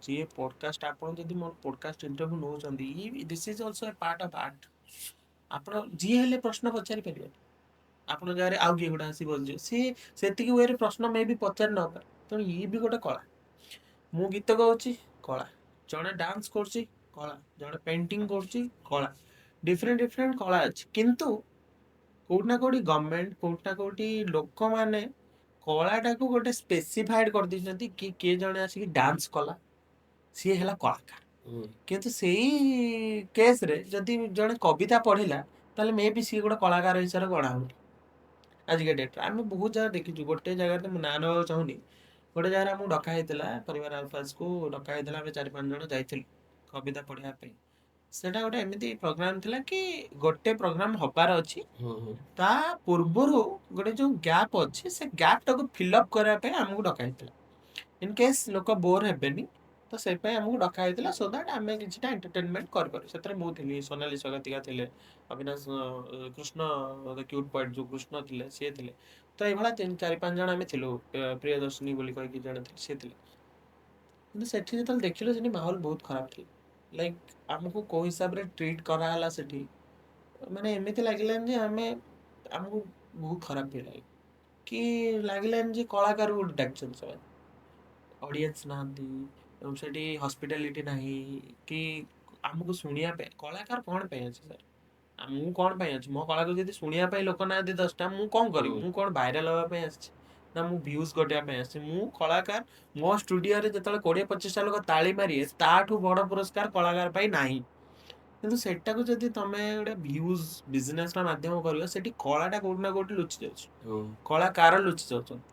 ଯିଏ ପଡକାଷ୍ଟ, ଆପଣ ଯଦି ମୋର ପଡକାଷ୍ଟ ଇଣ୍ଟରଭ୍ୟୁ ନେଉଛନ୍ତି, this is also A part of art. ଆପଣ ଯିଏ ହେଲେ ପ୍ରଶ୍ନ ପଚାରି ପାରିବେ, ଆପଣଙ୍କ ଜାଗାରେ ଆଉ କିଏ ଗୋଟେ ଆସି ବସିଯିବ, ସିଏ ସେତିକି ୱେରେ ପ୍ରଶ୍ନ ମେ ବି ପଚାରି ନପାରେ। ତେଣୁ ଇଏ ବି ଗୋଟେ କଳା। ମୁଁ ଗୀତ ଗାଉଛି, କଳା। ଜଣେ ଡାନ୍ସ କରୁଛି, କଳା। ଜଣେ ପେଣ୍ଟିଂ କରୁଛି, କଳା। ଡିଫରେଣ୍ଟ କଳା ଅଛି। କିନ୍ତୁ କୋଉଠି ନା କୋଉଠି ଗଭର୍ଣ୍ଣମେଣ୍ଟ, କୋଉଠି ନା କୋଉଠି ଲୋକମାନେ କଳାଟାକୁ ଗୋଟେ ସ୍ପେସିଫାଇଡ କରିଦେଇଛନ୍ତି କି କିଏ ଜଣେ ଆସିକି ଡାନ୍ସ କଲା, ସିଏ ହେଲା କଳାକାର। କିନ୍ତୁ ସେଇ କେସରେ ଯଦି ଜଣେ କବିତା ପଢିଲା, ତାହେଲେ ମେ ବି ସିଏ ଗୋଟେ କଳାକାର ହିସାବରେ ଗଣା ହୁଏ। ଆଜିକା ଡେଟ୍ରେ ଆମେ ବହୁତ ଜାଗା ଦେଖିଛୁ। ଗୋଟେ ଜାଗାରେ ମୁଁ ନାଁ ନେବାକୁ ଚାହୁଁନି, ଗୋଟେ ଜାଗାରେ ଆମକୁ ଡକା ହେଇଥିଲା, ପରିବାର ଆଲଫାଜକୁ ଡକା ହେଇଥିଲା, ଆମେ 4-5 ଜଣ ଯାଇଥିଲୁ କବିତା ପଢିବା ପାଇଁ। ସେଟା ଗୋଟେ ଏମିତି ପ୍ରୋଗ୍ରାମ ଥିଲା କି ଗୋଟେ ପ୍ରୋଗ୍ରାମ ହବାର ଅଛି, ତା ପୂର୍ବରୁ ଗୋଟେ ଯୋଉ ଗ୍ୟାପ୍ ଅଛି, ସେ ଗ୍ୟାପଟାକୁ ଫିଲ୍ଅପ୍ କରିବା ପାଇଁ ଆମକୁ ଡକା ହେଇଥିଲା। ଇନ୍ କେସ୍ ଲୋକ ବୋର୍ ହେବେନି, ତ ସେଇପାଇଁ ଆମକୁ ଡକା ହେଇଥିଲା, ସୋ ଦ୍ୟାଟ୍ ଆମେ କିଛିଟା ଏଣ୍ଟରଟେନମେଣ୍ଟ କରିପାରୁ। ସେଥିରେ ମୁଁ ଥିଲି, ସୋନାଲି ସ୍ୱାଗତିକା ଥିଲେ, ଅବିନାଶ କୃଷ୍ଣ, କ୍ୟୁଟ୍ ପଏଣ୍ଟ ଯୋଉ କୃଷ୍ଣ ଥିଲେ ସିଏ ଥିଲେ। ତ ଏଇଭଳିଆ 4-5 ଜଣ ଆମେ ଥିଲୁ। ପ୍ରିୟଦର୍ଶିନୀ ବୋଲି କହିକି ଜଣେ ଥିଲେ, ସିଏ ଥିଲେ। କିନ୍ତୁ ସେଠି ଯେତେବେଳେ ଦେଖିଲୁ, ସେଠି ମାହୋଲ ବହୁତ ଖରାପ ଥିଲା। ଲାଇକ୍ ଆମକୁ କୋଉ ହିସାବରେ ଟ୍ରିଟ୍ କରାହେଲା ସେଠି, ମାନେ ଏମିତି ଲାଗିଲାନି ଯେ ଆମକୁ ବହୁତ ଖରାପ ଫିଲ୍ ଲାଗିଲା। କି ଲାଗିଲାନି ଯେ କଳାକାର ଗୋଟେ ଡାକିଛନ୍ତି ସେମାନେ, ଅଡିଏନ୍ସ ନାହାନ୍ତି, ସେଠି ହସ୍ପିଟାଲିଟି ନାହିଁ, କି ଆମକୁ ଶୁଣିବା ପାଇଁ କଳାକାର କ'ଣ ପାଇଁ ଅଛି ସାର୍? ମୁଁ କ'ଣ ପାଇଁ ଅଛି? ମୋ କଳାକୁ ଯଦି ଶୁଣିବା ପାଇଁ ଲୋକ ନାହାନ୍ତି 10ଟା, ମୁଁ କ'ଣ କରିବି? ମୁଁ କ'ଣ ଭାଇରାଲ ହେବା ପାଇଁ ଆସିଛି, ନା ମୁଁ ଭ୍ୟୁଜ୍ ଗୋଟେଇବା ପାଇଁ ଆସିଛି? ମୁଁ କଳାକାର, ମୋ ଷ୍ଟୁଡିଓରେ ଯେତେବେଳେ 20-25ଟା ଲୋକ ତାଳି ମାରିବେ, ତାଠୁ ବଡ଼ ପୁରସ୍କାର କଳାକାର ପାଇଁ ନାହିଁ। କିନ୍ତୁ ସେଟାକୁ ଯଦି ତମେ ଗୋଟେ ଭ୍ୟୁଜ୍ ବିଜନେସର ମାଧ୍ୟମ କରିବ, ସେଠି କଳାଟା କୋଉଠି ନା କୋଉଠି ଲୁଚି ଯାଉଛି, କଳାକାର ଲୁଚି ଯାଉଛନ୍ତି।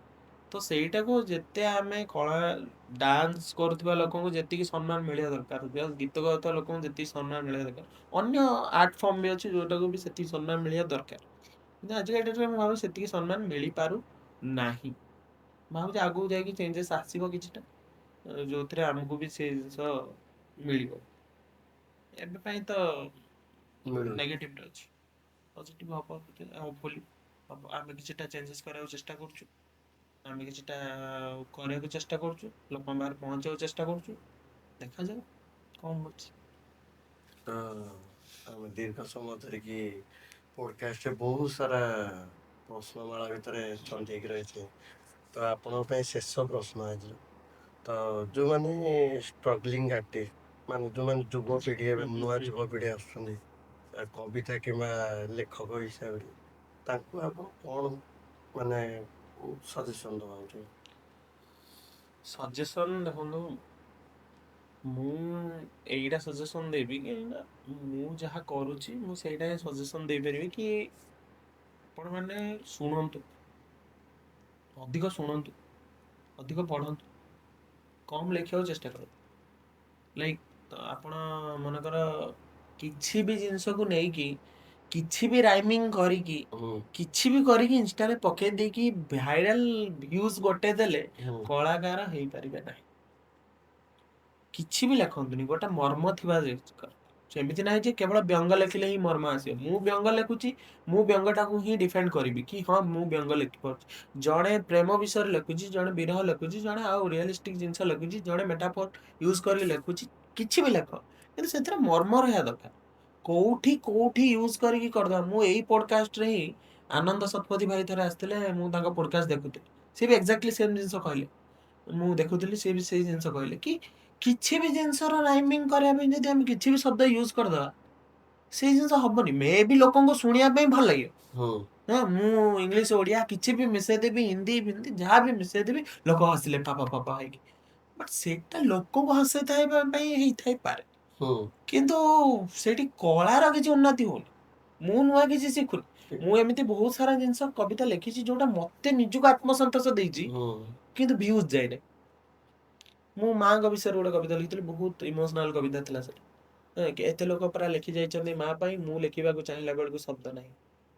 ତ ସେଇଟାକୁ ଯେତେ ଆମେ କଳା, ଡାନ୍ସ କରୁଥିବା ଲୋକଙ୍କୁ ଯେତିକି ସମ୍ମାନ ମିଳିବା ଦରକାର, ଗୀତ ଗାଉଥିବା ଲୋକଙ୍କୁ ଯେତିକି ସମ୍ମାନ ମିଳିବା ଦରକାର, ଅନ୍ୟ ଆର୍ଟ ଫର୍ମ ବି ଅଛି ଯୋଉଟାକୁ ବି ସେତିକି ସମ୍ମାନ ମିଳିବା ଦରକାର। କିନ୍ତୁ ଆଜିକା ଡେଟ୍ରେ ମୁଁ ଭାବୁଛି ସେତିକି ସମ୍ମାନ ମିଳିପାରୁ ନାହିଁ। ଭାବୁଛି ଆଗକୁ ଯାଇକି ଚେଞ୍ଜେସ୍ ଆସିବ କିଛିଟା, ଯୋଉଥିରେ ଆମକୁ ବି ସେ ଜିନିଷ ମିଳିବ। ଏବେ ପାଇଁ ତ ନେଗେଟିଭରେ ଅଛି, ପଜିଟିଭ ହବ ହୋପଫୁଲି ହବ। ଆମେ କିଛିଟା ଚେଞ୍ଜେସ୍ କରିବାକୁ ଚେଷ୍ଟା କରୁଛୁ, ଆମେ କିଛିଟା କରିବାକୁ ଚେଷ୍ଟା କରୁଛୁ, ଲୋକଙ୍କ ପାଖରେ ପହଞ୍ଚିବାକୁ ଚେଷ୍ଟା କରୁଛୁ। ଦେଖାଯାଉ କ'ଣ ହଉଛି। ତ ଆମେ ଦୀର୍ଘ ସମୟ ଧରିକି ପଡ଼କାଷ୍ଟରେ ବହୁତ ସାରା ପ୍ରଶ୍ନମାଳା ଭିତରେ ଛନ୍ଦିକି ରହିଛେ। ତ ଆପଣଙ୍କ ପାଇଁ ଶେଷ ପ୍ରଶ୍ନ ଆଜି। ତ ଯେଉଁମାନେ ଷ୍ଟ୍ରଗଲିଂ ଆର୍ଟିଷ୍ଟ, ମାନେ ଯେଉଁମାନେ ଯୁବପିଢ଼ି, ଏବେ ନୂଆ ଯୁବପିଢ଼ି ଆସୁଛନ୍ତି କବିତା କିମ୍ବା ଲେଖକ ହିସାବରେ, ତାଙ୍କୁ ଆପଣ କ'ଣ ମାନେ ସଜେସନ୍ ଦେବାକୁ ଚାହିଁବେ? ସଜେସନ୍ ଦେଖନ୍ତୁ, ମୁଁ ଏଇଟା ସଜେସନ୍ ଦେବି କି ମୁଁ ଯାହା କରୁଛି, ମୁଁ ସେଇଟା ହିଁ ସଜେସନ୍ ଦେଇପାରିବି କି ଆପଣମାନେ ଶୁଣନ୍ତୁ, ଅଧିକ ଶୁଣନ୍ତୁ, ଅଧିକ ପଢ଼ନ୍ତୁ, କମ୍ ଲେଖିବାକୁ ଚେଷ୍ଟା କରନ୍ତୁ। ଲାଇକ୍ ଆପଣ ମନେକର କିଛି ବି ଜିନିଷକୁ ନେଇକି କିଛି ବି ରାଇମିଂ କରିକି କିଛି ବି କରିକି ଇନଷ୍ଟାରେ ପକେଇ ଦେଇକି ଭାଇରାଲ ଭ୍ୟୁଜ ଗୋଟେ ଦେଲେ କଳାକାର ହେଇପାରିବେ ନାହିଁ। କିଛି ବି ଲେଖନ୍ତୁନି, ଗୋଟେ ମର୍ମ ଥିବା ଦରକାର। ସେମିତି ନାହିଁ ଯେ କେବଳ ବ୍ୟଙ୍ଗ ଲେଖିଲେ ହିଁ ମର୍ମ ଆସିବ। ମୁଁ ବ୍ୟଙ୍ଗ ଲେଖୁଛି, ମୁଁ ବ୍ୟଙ୍ଗଟାକୁ ହିଁ ଡିଫେଣ୍ଡ କରିବି କି ହଁ ମୁଁ ବ୍ୟଙ୍ଗ ଲେଖିପାରୁଛି। ଜଣେ ପ୍ରେମ ବିଷୟରେ ଲେଖୁଛି, ଜଣେ ବିରହ ଲେଖୁଛି, ଜଣେ ଆଉ ରିଅଲିଷ୍ଟିକ ଜିନିଷ ଲେଖୁଛି, ଜଣେ ମେଟାଫୋର ୟୁଜ କରିକି ଲେଖୁଛି। କିଛି ବି ଲେଖ, କିନ୍ତୁ ସେଥିରେ ମର୍ମ ରହିବା ଦରକାର। କୋଉଠି ୟୁଜ କରିକି କରିଦବା। ମୁଁ ଏଇ ପଡକାଷ୍ଟରେ ହିଁ ଆନନ୍ଦ ଶତପଥୀ ଭାଇ ଥରେ ଆସିଥିଲେ, ମୁଁ ତାଙ୍କ ପଡକାଷ୍ଟ ଦେଖୁଥିଲି, ସିଏ ବି ଏକ୍ଜାକ୍ଟଲି ସେମ୍ ଜିନିଷ କହିଲେ। ମୁଁ ଦେଖୁଥିଲି, ସିଏ ବି ସେଇ ଜିନିଷ କହିଲେ କି କିଛି ବି ଜିନିଷର ରାଇମିଂ କରିବା ପାଇଁ ଯଦି ଆମେ କିଛି ବି ଶବ୍ଦ ୟୁଜ କରିଦବା, ସେଇ ଜିନିଷ ହବନି। ମେ ବି ଲୋକଙ୍କୁ ଶୁଣିବା ପାଇଁ ଭଲ ଲାଗିବ। ହଁ, ମୁଁ ଇଂଲିଶ ଓଡ଼ିଆ କିଛି ବି ମିଶେଇ ଦେବି, ହିନ୍ଦୀ ହିନ୍ଦୀ ଯାହା ବି ମିଶେଇ ଦେବି, ଲୋକ ହସିଲେ ପାପା ହେଇକି। ବଟ୍ ସେଇଟା ଲୋକଙ୍କୁ ହସେଇଥିବା ପାଇଁ ହେଇଥାଇପାରେ, କିନ୍ତୁ ସେଇଠି କଳାର କିଛି ଉନ୍ନତି ହଉନି। ମୁଁ ନୂଆ କିଛି ଶିଖୁନି। ମୁଁ ଏମିତି ବହୁତ ସାରା ଜିନିଷ କବିତା ଲେଖିଛି ଯୋଉଟା ମତେ ନିଜକୁ ଆତ୍ମସନ୍ତୋଷ ଦେଇଛି, କିନ୍ତୁ ଭ୍ୟୁଜ ଯାଇନି। ମୁଁ ମାଙ୍କ ବିଷୟରେ ଗୋଟେ କବିତା ଲେଖିଥିଲି, ବହୁତ ଇମୋସନାଲ କବିତା ଥିଲା ସେଟା। ଏତେ ଲୋକ ପରା ଲେଖି ଯାଇଛନ୍ତି ମା ପାଇଁ, ମୁଁ ଲେଖିବାକୁ ଚାହିଁଲା ବେଳକୁ ଶବ୍ଦ ନାହିଁ।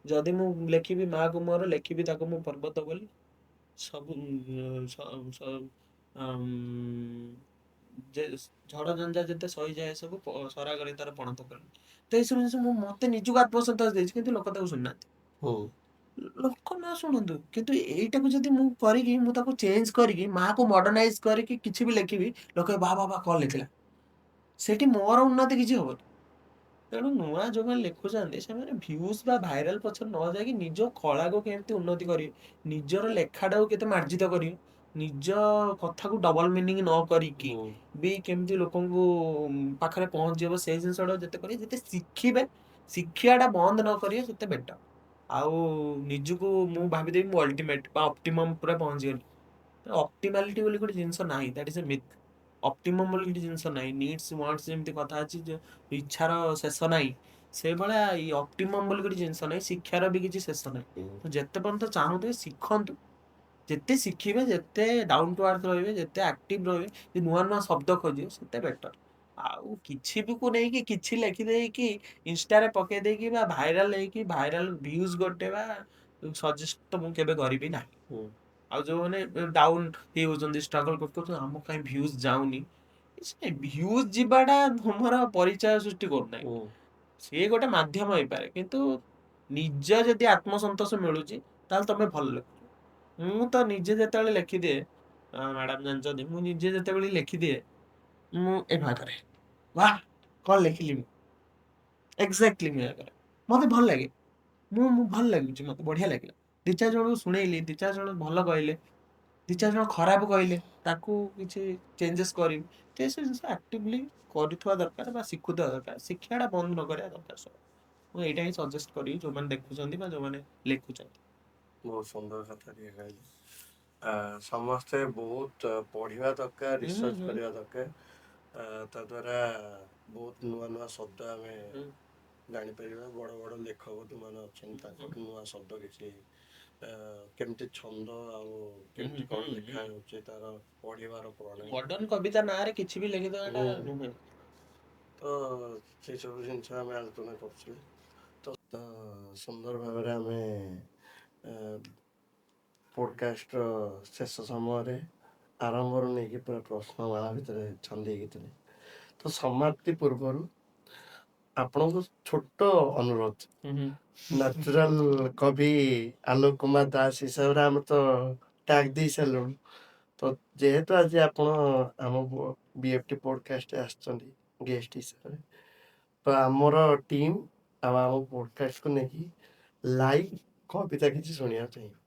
ଯଦି ମୁଁ ଲେଖିବି ମାକୁ ମୋର, ଲେଖିବି ତାକୁ ମୁଁ ପର୍ବତ ବୋଲି। ସବୁ ଯେ ଝଡ଼ ଝଞ୍ଜା ଯେତେ ସହିଯାଏ ସବୁ ସରାଗରେ ତାର ପଣତ କରେ। ତ ଏଇସବୁ ଜିନିଷ ମୁଁ ମତେ ନିଜକୁ ଆତ୍ମସନ୍ତୋଷ ଦେଇଛି, କିନ୍ତୁ ଲୋକ ତାକୁ ଶୁଣିନାହାନ୍ତି। ଲୋକ ନ ଶୁଣନ୍ତୁ, କିନ୍ତୁ ଏଇଟାକୁ ଯଦି ମୁଁ କରିକି ମୁଁ ତାକୁ ଚେଞ୍ଜ କରିକି ମାକୁ ମଡର୍ଣ୍ଣାଇଜ କରିକି କିଛି ବି ଲେଖିବି, ଲୋକ ବା କଣ ଲେଖିଲା, ସେଠି ମୋର ଉନ୍ନତି କିଛି ହବନି। ତେଣୁ ନୂଆ ଯୋଉମାନେ ଲେଖୁଛନ୍ତି ସେମାନେ ଭ୍ୟୁଜ ବା ଭାଇରାଲ ପଛରେ ନ ଯାଇକି ନିଜ କଳାକୁ କେମିତି ଉନ୍ନତି କରିବେ, ନିଜର ଲେଖାଟାକୁ କେତେ ମାର୍ଜିତ କରିବେ, ନିଜ କଥାକୁ ଡବଲ ମିନିଂ ନ କରିକି ବି କେମିତି ଲୋକଙ୍କୁ ପାଖରେ ପହଞ୍ଚିବ, ସେଇ ଜିନିଷଟା ଯେତେ କରିବେ, ଯେତେ ଶିଖିବେ, ଶିଖିବାଟା ବନ୍ଦ ନ କରିବେ ସେତେ ବେଟର। ଆଉ ନିଜକୁ ମୁଁ ଭାବିଦେବି ମୁଁ ଅଲ୍ଟିମେଟ ବା ଅପ୍ଟିମମ୍ ପୁରା ପହଞ୍ଚିଗଲି। ଅପ୍ଟିମାଲିଟି ବୋଲି ଗୋଟେ ଜିନିଷ ନାହିଁ, ଦ୍ୟାଟ୍ ଇଜ ଏ ମିଥ୍। ଅପ୍ଟିମମ୍ ବୋଲି ଗୋଟେ ଜିନିଷ ନାହିଁ। ନିଡ୍ସ ୱାଣ୍ଟସ୍ ଯେମିତି କଥା ଅଛି ଯେ ଇଚ୍ଛାର ଶେଷ ନାହିଁ, ସେଇଭଳିଆ ଏଇ ଅପ୍ଟିମମ୍ ବୋଲି ଗୋଟେ ଜିନିଷ ନାହିଁ, ଶିକ୍ଷାର ବି କିଛି ଶେଷ ନାହିଁ। ତ ଯେତେ ପର୍ଯ୍ୟନ୍ତ ଚାହୁଁଥିବେ ଶିଖନ୍ତୁ, ଯେତେ ଶିଖିବେ, ଯେତେ ଡାଉନ୍ ଟୁ ଆର୍ଥ ରହିବେ, ଯେତେ ଆକ୍ଟିଭ ରହିବେ, ନୂଆ ନୂଆ ଶବ୍ଦ ଖୋଜିବେ, ସେତେ ବେଟର। ଆଉ କିଛି ବି କୁ ନେଇକି କିଛି ଲେଖିଦେଇକି ଇନଷ୍ଟାରେ ପକେଇ ଦେଇକି ବା ଭାଇରାଲ ହେଇକି ଭାଇରାଲ ଭ୍ୟୁଜ ଗୋଟେଇବା ସଜେଷ୍ଟ ତ ମୁଁ କେବେ କରିବି ନାହିଁ। ଆଉ ଯୋଉମାନେ ଡାଉନ୍ ହେଇଯାଉଛନ୍ତି, ଷ୍ଟ୍ରଗଲ କରୁଛନ୍ତି, ଆମ କାହିଁ ଭ୍ୟୁଜ ଯାଉନି, ଭ୍ୟୁଜ ଯିବାଟା ତମର ପରିଚୟ ସୃଷ୍ଟି କରୁନାହିଁ। ସିଏ ଗୋଟେ ମାଧ୍ୟମ ହେଇପାରେ, କିନ୍ତୁ ନିଜ ଯଦି ଆତ୍ମସନ୍ତୋଷ ମିଳୁଛି ତାହେଲେ ତମେ ଭଲ ଲେଖୁଛ। ମୁଁ ତ ନିଜେ ଯେତେବେଳେ ଲେଖିଦିଏ, ମ୍ୟାଡାମ ଜାଣିଛନ୍ତି, ମୁଁ ନିଜେ ଯେତେବେଳେ ଲେଖିଦିଏ, ମୁଁ ଏଭା କରେ, ବାଃ କଣ ଲେଖିଲି ମୁଁ, ଏକ୍ଜାକ୍ଟଲି ମୁଁ ଏହା କରେ। ମତେ ଭଲ ଲାଗେ, ମୁଁ ଭଲ ଲାଗୁଛି, ମତେ ବଢିଆ ଲାଗିଲା। ଦି ଚାରି ଜଣଙ୍କୁ ଶୁଣେଇଲି, ଦି ଚାରି ଜଣ ଭଲ କହିଲେ, ଦି ଚାରି ଜଣ ଖରାପ କହିଲେ, ତାକୁ କିଛି ଚେଞ୍ଜେସ୍ କରିବି। ତ ଏସବୁ ଜିନିଷ ଆକ୍ଟିଭଲି କରୁଥିବା ଦରକାର ବା ଶିଖୁଥିବା ଦରକାର, ଶିକ୍ଷାଟା ବନ୍ଦ ନ କରିବା ଦରକାର ସବୁ। ମୁଁ ଏଇଟା ହିଁ ସଜେଷ୍ଟ କରିବି ଯୋଉମାନେ ଦେଖୁଛନ୍ତି ବା ଯୋଉମାନେ ଲେଖୁଛନ୍ତି। ବହୁତ ସୁନ୍ଦର କଥା ଟିକେ କହିଲେ। ସମସ୍ତେ ବହୁତ ପଢ଼ିବା ଦରକାର, ରିସର୍ଚ୍ଚ କରିବା ଦରକାର। ତା ଦ୍ୱାରା ବହୁତ ନୂଆ ନୂଆ ଶବ୍ଦ ଆମେ ଜାଣିପାରିବା। ବଡ଼ ବଡ଼ ଲେଖକ ଯୋଉମାନେ ଅଛନ୍ତି ତାଙ୍କଠୁ ନୂଆ ଶବ୍ଦ କିଛି କେମିତି ଛନ୍ଦ ଆଉ କେମିତି କ'ଣ ଲେଖା ହେଉଛି ତାର ପଢ଼ିବାର ପ୍ରଣାଳୀ। ମଡର୍ଣ୍ଣ କବିତା ନାଁରେ କିଛି ବି ଲେଖିଦେବାଟା ନୁହେଁ। ତ ସେସବୁ ଜିନିଷ ଆମେ ଆଲୋଚନା କରୁଥିଲେ। ତ ସୁନ୍ଦର ଭାବରେ ଆମେ ପଡ଼କାଷ୍ଟର ଶେଷ ସମୟରେ ଆରମ୍ଭରୁ ନେଇକି ପୁରା ପ୍ରଶ୍ନମାଳା ଭିତରେ ଛନ୍ଦି ହେଇକି ଥିଲେ। ତ ସମାପ୍ତି ପୂର୍ବରୁ ଆପଣଙ୍କୁ ଛୋଟ ଅନୁରୋଧ, ନ୍ୟାଚୁରାଲ କବି ଆଲୋକ କୁମାର ଦାସ ହିସାବରେ ଆମେ ତ ଟ୍ୟାଗ ଦେଇ ସାରିଲୁଣି। ତ ଯେହେତୁ ଆଜି ଆପଣ ଆମ BFT ପଡ଼କାଷ୍ଟରେ ଆସିଛନ୍ତି ଗେଷ୍ଟ ହିସାବରେ, ତ ଆମର ଟିମ୍ ଆଉ ଆମ ପଡ଼କାଷ୍ଟକୁ ନେଇକି ଲାଇଭ୍ କବିତା କିଛି ଶୁଣିବାକୁ ଚାହିଁବୁ।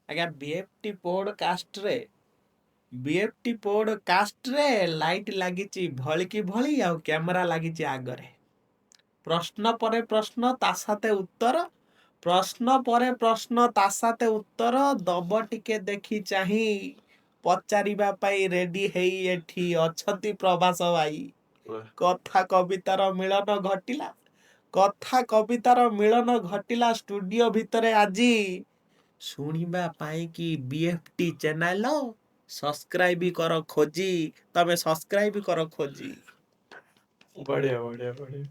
ଆଜ୍ଞା, BFT ପୋଡକାଷ୍ଟରେ ଲାଇଟ୍ ଲାଗିଛି ଭଳିକି ଭଳି, ଆଉ କ୍ୟାମେରା ଲାଗିଛି ଆଗରେ। ପ୍ରଶ୍ନ ପରେ ପ୍ରଶ୍ନ ତା ସାଥେ ଉତ୍ତର, ପ୍ରଶ୍ନ ପରେ ପ୍ରଶ୍ନ ତା ସାଥେ ଉତ୍ତର, ଦବ ଟିକେ ଦେଖି ଚାହିଁ, ପଚାରିବା ପାଇଁ ରେଡି ହେଇ ଏଠି ଅଛନ୍ତି ପ୍ରଭାସ ଭାଇ। କଥା କବିତାର ମିଳନ ଘଟିଲା, କଥା କବିତାର ମିଳନ ଘଟିଲା ଷ୍ଟୁଡିଓ ଭିତରେ ଆଜି। ଶୁଣିବା ପାଇଁ କି BFT ଚ୍ୟାନେଲ ସବସ୍କ୍ରାଇବ କର ଖୋଜି। ତମେ ସବସ୍କ୍ରାଇବ କର ଖୋଜି। ବଢିଆ ବଢିଆ ବଢିଆ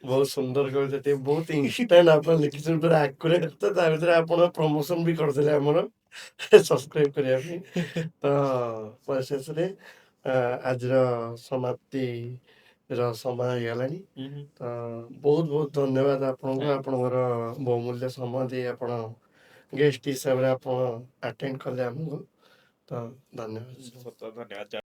ବହୁତ ସୁନ୍ଦର କବିତା ଟିକେ ବହୁତ ଇନଷ୍ଟାଣ୍ଟ ଆପଣ ଲେଖିଛନ୍ତି ପୁରା ଆକୁରେଟ ତ ତା ଭିତରେ ଆପଣ ପ୍ରମୋସନ ବି କରିଦେଲେ ଆମର ସବସ୍କ୍ରାଇବ କରିବା ପାଇଁ ତ ପରିଶେଷରେ ଆଜିର ସମାପ୍ତିର ସମୟ ହେଇଗଲାଣି ତ ବହୁତ ବହୁତ ଧନ୍ୟବାଦ ଆପଣଙ୍କୁ ଆପଣଙ୍କର ବହୁମୂଲ୍ୟ ସମୟ ଦେଇ ଆପଣ ଗେଷ୍ଟ ହିସାବରେ ଆପଣ ଆଟେଣ୍ଡ କଲେ ଆମକୁ ତ ଧନ୍ୟବାଦ। ବହୁତ ଧନ୍ୟବାଦ।